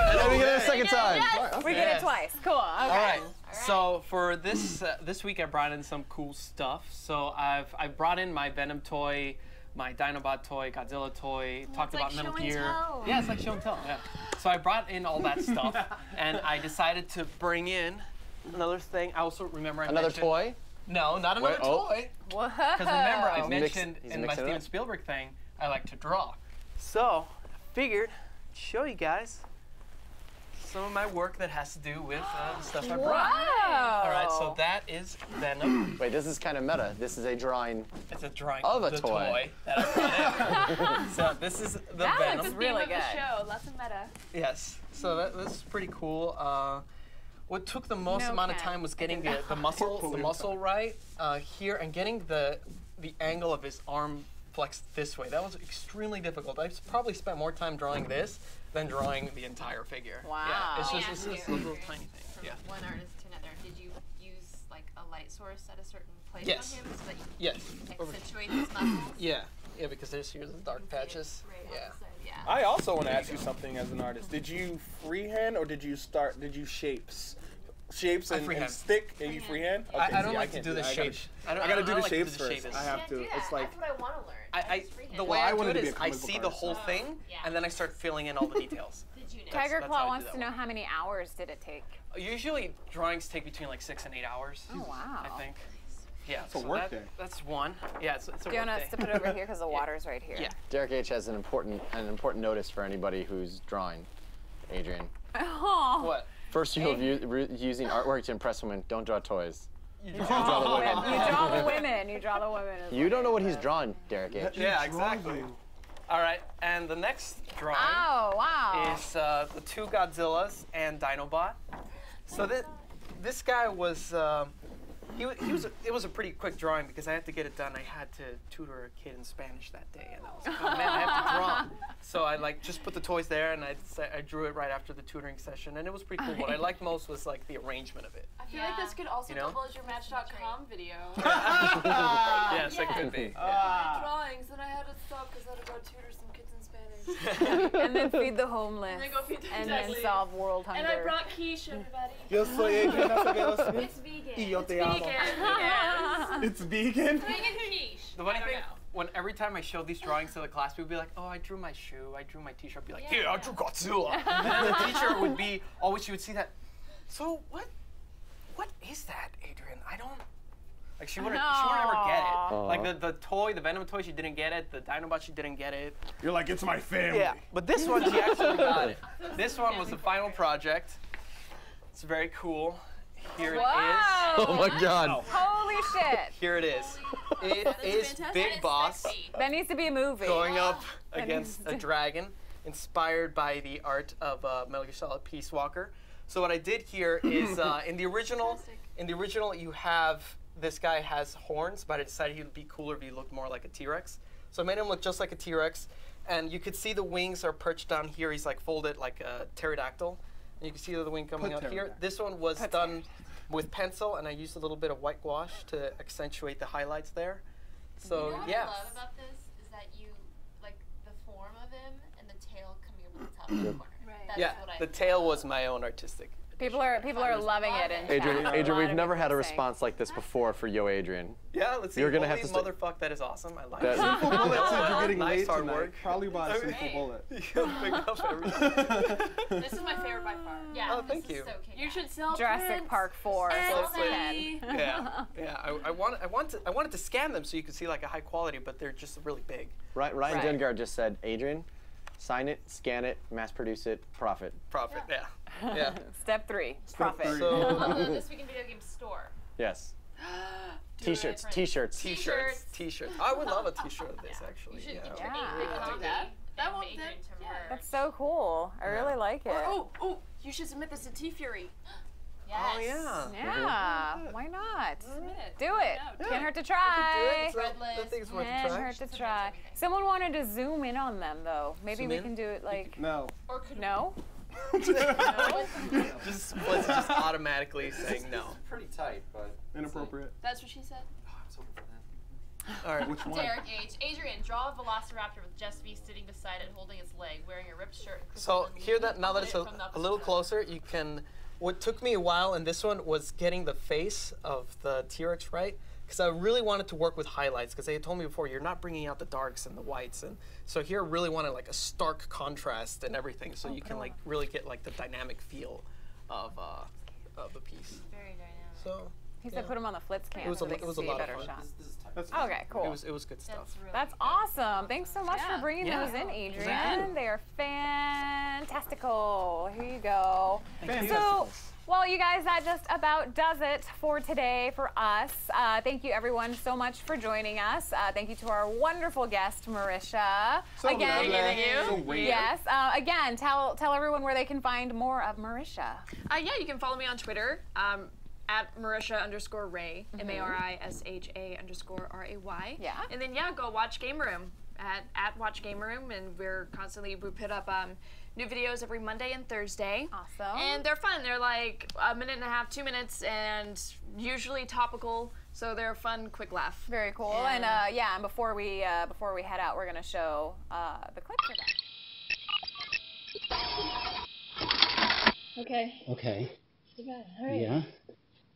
E: And then we get it a second time.
A: We get it twice. Cool. Okay.
E: All right.
C: So for this this week, I brought in some cool stuff. So I brought in my Venom toy, my Dinobot toy, Godzilla toy. Talked about
D: like
C: Metal
D: show and
C: Gear.
D: tell.
C: Yeah, it's like show and tell. Yeah. So I brought in all that stuff, and I decided to bring in another thing. I also remember I
E: Another
C: mentioned,
E: toy?
C: No, not another toy.
A: What?
C: Because remember, I
E: He's
C: mentioned
E: he's
C: in my
E: mixing it
C: Steven
E: up.
C: Spielberg thing, I like to draw. So I figured I'd show you guys some of my work that has to do with stuff I brought.
A: Wow.
C: All right, so that is Venom.
E: Wait, this is kind of meta. This is a drawing.
C: It's a drawing
E: Of a
C: the
E: toy.
C: that I brought in. So this is the
A: That
C: Venom.
A: looks really
D: Theme
A: good.
D: of the show. Lots of meta.
C: Yes. So this is pretty cool. What took the most
A: No,
C: amount of
A: Ken.
C: time was getting the muscle right here and getting the angle of his arm flexed this way. That was extremely difficult. I probably spent more time drawing this than drawing the entire figure.
A: Wow.
C: Yeah, it's
D: Let me
C: just
D: ask
C: it's
D: you,
C: a little
D: Adrian,
C: tiny thing.
D: From
C: Yeah.
D: one artist to another, did you use like a light source at a certain place
C: Yes.
D: on him so that you
C: Yes.
D: accentuate his muscles?
C: Yeah. Yeah, because here's the dark patches.
D: Right on
C: Yeah.
D: the side, yeah.
B: I also want to ask you something as an artist. Did you freehand or did you shapes? Shapes and
C: freehand.
B: stick and you freehand? Okay,
C: I don't
B: see,
C: like to
B: can't
C: do the
B: that.
C: shapes.
B: I gotta do the
C: like
B: shapes
C: to do the
B: first.
C: shapes.
B: I have to. It's like
D: That's what I want to learn.
C: The way
B: Well, I
C: I do
B: wanted
C: it
B: to be
C: is
B: a
C: I
B: comic book
C: see the
B: artist.
C: whole thing,
D: Yeah.
C: and then I start filling in all the details.
D: Did you know?
A: Tiger
C: that's
A: Claw
C: how I do
A: wants
C: that
A: to know
C: one.
A: how many hours did it take?
C: Usually drawings take between like 6 and 8 hours.
A: Oh, wow.
C: I think. Yeah,
B: a work day.
C: That's one. Yeah, it's a
A: Do you
C: work
A: want
C: day.
A: us to put it over here because the water's right here?
C: Yeah.
E: Derek H has an important notice for anybody who's drawing. Adrian.
A: Oh.
C: What?
E: First rule of using artwork to impress women: don't draw toys.
A: You draw the women. You draw the women. You draw the women. is
E: You
A: what
E: don't know
A: it
E: what he's
A: says.
E: drawn, Derek H.
C: Yeah, exactly. All right, and the next drawing
A: Oh, wow.
C: is the two Godzillas and Dinobot. So this guy was it was a pretty quick drawing because I had to get it done. I had to tutor a kid in Spanish that day, and I was like, oh man, I have to draw. So I like just put the toys there, and I drew it right after the tutoring session, and it was pretty cool. What I liked most was like the arrangement of it.
D: I feel like this could also
C: You know?
D: double as your Match.com video.
C: Yes, it could be. Yeah.
D: Drawings, and I had to stop because I had to go tutor some kids in Spanish.
A: And then feed the homeless.
D: And then go feed the
A: And then
D: exactly.
A: solve world hunger.
D: And I brought quiche, everybody.
B: Yo soy Adrian Acevedo Smith.
D: It's vegan.
B: Y yo
D: It's
B: te amo.
D: vegan. Yes.
B: It's vegan?
D: Vegan quiche.
C: The funny
D: I don't
C: thing,
D: know.
C: every time I showed these drawings to the class, people would be like, "Oh, I drew my shoe, I drew my T-shirt." I'd be like, "Yeah, I drew Godzilla." And then the teacher would be always, she would see that. So what is that, Adrian? I don't. Like she wouldn't ever get it. Like the toy, the Venom toy, she didn't get it. The Dinobot, she didn't get it.
B: You're like, it's my family.
C: Yeah, but this one she actually got it. This one was the final project. It's very cool. Here it is.
E: Oh my God.
A: Holy shit.
C: Here it is. It is Big Boss
A: That needs to be a movie.
C: going up against a dragon, inspired by the art of Metal Gear Solid Peace Walker. So what I did here is in the original, you have this guy has horns, but I decided he would be cooler if he looked more like a T-Rex. So I made him look just like a T-Rex, and you could see the wings are perched down here. He's like folded like a pterodactyl, and you can see the wing coming out here. This one was done with pencil, and I used a little bit of white gouache to accentuate the highlights there. So
J: You know what
C: yeah.
J: I love about this is that you like the form of him and the tail coming over the top of the corner. Right. That's
C: Yeah,
J: what I
C: the tail was my own artistic.
A: People are loving it. In
E: Adrian,
A: chat.
E: Adrian,
A: lot
E: we've
A: of
E: never
A: people
E: had a
A: saying.
E: response like this before for Yo Adrian.
C: Yeah, let's see.
E: You're gonna
C: Holy
E: have to say-
C: motherfuck, that is awesome. I like
E: That-
C: it.
B: Simple Bullet said you're getting
C: Nice
B: late
C: hard
B: tonight.
C: work.
B: Probably by Simple Bullet.
C: You'll pick up everything.
D: This is my favorite by far.
J: Yeah.
C: Oh, thank
J: this
C: you.
J: Is so kick-ass.
D: You should sell
A: Jurassic
D: prints
A: Park 4.
D: and
A: So it's
D: Ellie.
A: 10.
C: Yeah. I wanted to scan them so you could see like a high quality, but they're just really big.
E: Ryan
A: Right.
E: Jengard just said, Adrian, sign it, scan it, mass produce it, profit.
C: Profit. Yeah. Yeah.
A: Step 3. Profit.
B: three.
C: So
J: On the This Week in Video Games store.
E: Yes.
J: Do
E: T-shirts,
J: it.
E: T-shirts.
C: T-shirts. I would love a T-shirt of this actually.
J: You should
C: Yeah.
J: get your
A: Yeah.
J: Adrian copy.
D: That won't
J: Adrian to merge.
A: That's so cool. I really like it.
D: Oh, you should submit this to T-Fury.
J: Yes.
C: Oh yeah.
A: Yeah, why not?
J: Submit it.
A: Do it.
C: Yeah.
A: Can't hurt to
C: Do
A: try.
C: it. That thing's worth a
A: Can't
C: try.
A: hurt to try. Someone wanted to zoom in on them though. Maybe
C: Zoom
A: we
C: in?
A: can do it like
B: No.
J: Or could
A: no.
C: Just Flitz just automatically saying no.
K: Pretty tight, but
B: Inappropriate.
D: That's what she said.
K: I was hoping for that.
C: All right.
B: Which one?
J: Derek H. Adrian, draw a velociraptor with Jess V sitting beside it, holding its leg, wearing a ripped shirt. And Chrissy
C: So
J: Lynn
C: here
J: leaning
C: now that
J: it
C: it's
J: from the
C: a
J: opposite
C: little
J: side.
C: closer, you can what took me a while in this one was getting the face of the T-Rex right, because I really wanted to work with highlights, because they had told me before, you're not bringing out the darks and the whites, and so here I really wanted like a stark contrast and everything, so you can like really get like the dynamic feel of the piece.
D: Very dynamic.
C: So.
A: He said put them on the Flitz cam so they can see a better shot.
B: Okay,
A: cool.
C: It was good stuff.
A: That's awesome. Thanks so much for bringing those in, Adrian. They are fantastical. Here you go. So, well, you guys, that just about does it for today for us. Thank you, everyone, so much for joining us. Thank you to our wonderful guest, Marisha. Again, yes. Again, tell everyone where they can find more of Marisha.
D: Yeah, you can follow me on Twitter. At Marisha_Ray, MARISHA_RAY.
A: Yeah.
D: And then go watch Game Room at Watch Game Room, and we put up new videos every Monday and Thursday.
A: Awesome.
D: And they're fun. They're like a minute and a half, 2 minutes, and usually topical. So they're a fun, quick laugh.
A: Very cool. And and before we head out, we're gonna show the clip for that.
L: Okay.
M: Okay.
L: All right.
M: Yeah.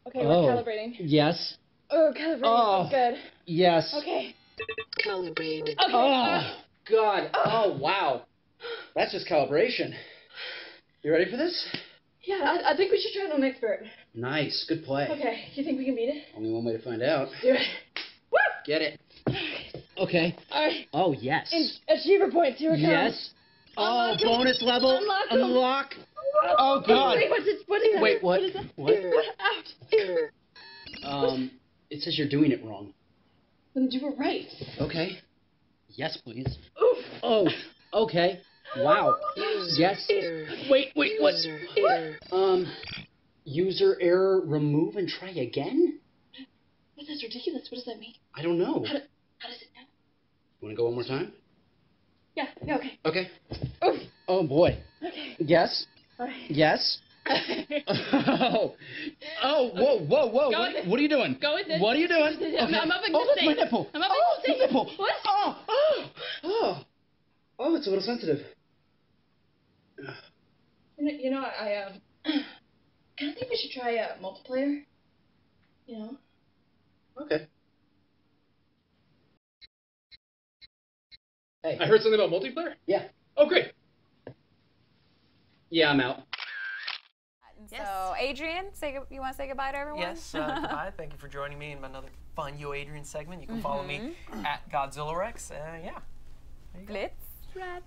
L: Okay, we're calibrating.
M: Yes.
L: Oh, calibrating. Oh, good.
M: Yes.
L: Okay.
M: Calibrated.
L: Okay.
M: Oh, God. Oh, wow. That's just calibration. You ready for this?
L: Yeah, I think we should try it on an expert.
M: Nice. Good play.
L: Okay. Do you think we can beat it?
M: Only one way to find out.
L: Do it. Woo!
M: Get it. Okay.
L: All right.
M: Oh, yes.
L: Achiever points. Here it comes.
M: Yes. Oh, bonus level.
L: Unlock.
M: Oh, God.
L: Wait, what is that?
M: Wait, what?
L: What is that?
M: What?
L: Out.
M: It says you're doing it wrong.
L: Then you were right.
M: Okay. Yes, please.
L: Oof.
M: Oh, okay. Wow. Yes. Wait, what? User error, remove and try again?
L: That's ridiculous. What does that mean?
M: I don't know.
L: How does it know?
M: You want to go one more time?
L: Yeah, okay.
M: Okay.
L: Oof.
M: Oh, boy.
L: Okay.
M: Yes.
L: All right.
M: Yes. Oh, whoa.
L: Go with it.
M: What are you doing?
L: Go with it.
M: What are you doing?
L: Okay. I'm up against
M: that's my nipple.
L: I'm up
M: against
L: the
M: nipple.
L: What?
M: Oh, it's a little sensitive.
L: You know, I kind of think we should try multiplayer. You know?
M: Okay. Hey.
N: I heard something about multiplayer?
M: Yeah.
N: Oh, great.
M: Yeah, I'm out.
A: So, Adrian, you want to say goodbye to everyone?
C: Yes, goodbye. Thank you for joining me in another fun Yo Adrian segment. You can follow me at GodzillaRex.
A: Flitz.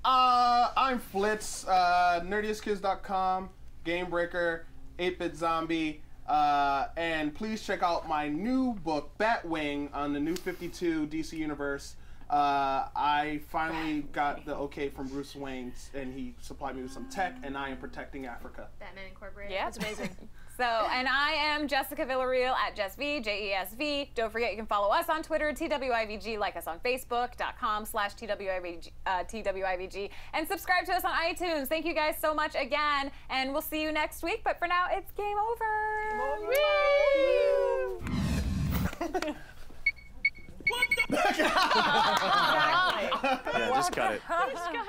B: I'm Flitz, nerdiestkids.com, Gamebreaker, 8-Bit Zombie, and please check out my new book, Batwing, on the New 52 DC Universe. I finally got the okay from Bruce Wayne, and he supplied me with some tech, and I am protecting Africa.
J: Batman Incorporated.
A: Yeah, that's amazing. So, and I am Jessica Villarreal at JessV, JESV. Don't forget you can follow us on Twitter, TWIVG, like us on Facebook.com/TWIVG, and subscribe to us on iTunes. Thank you guys so much again, and we'll see you next week. But for now, it's game over.
E: Yeah, just cut it.
D: Just got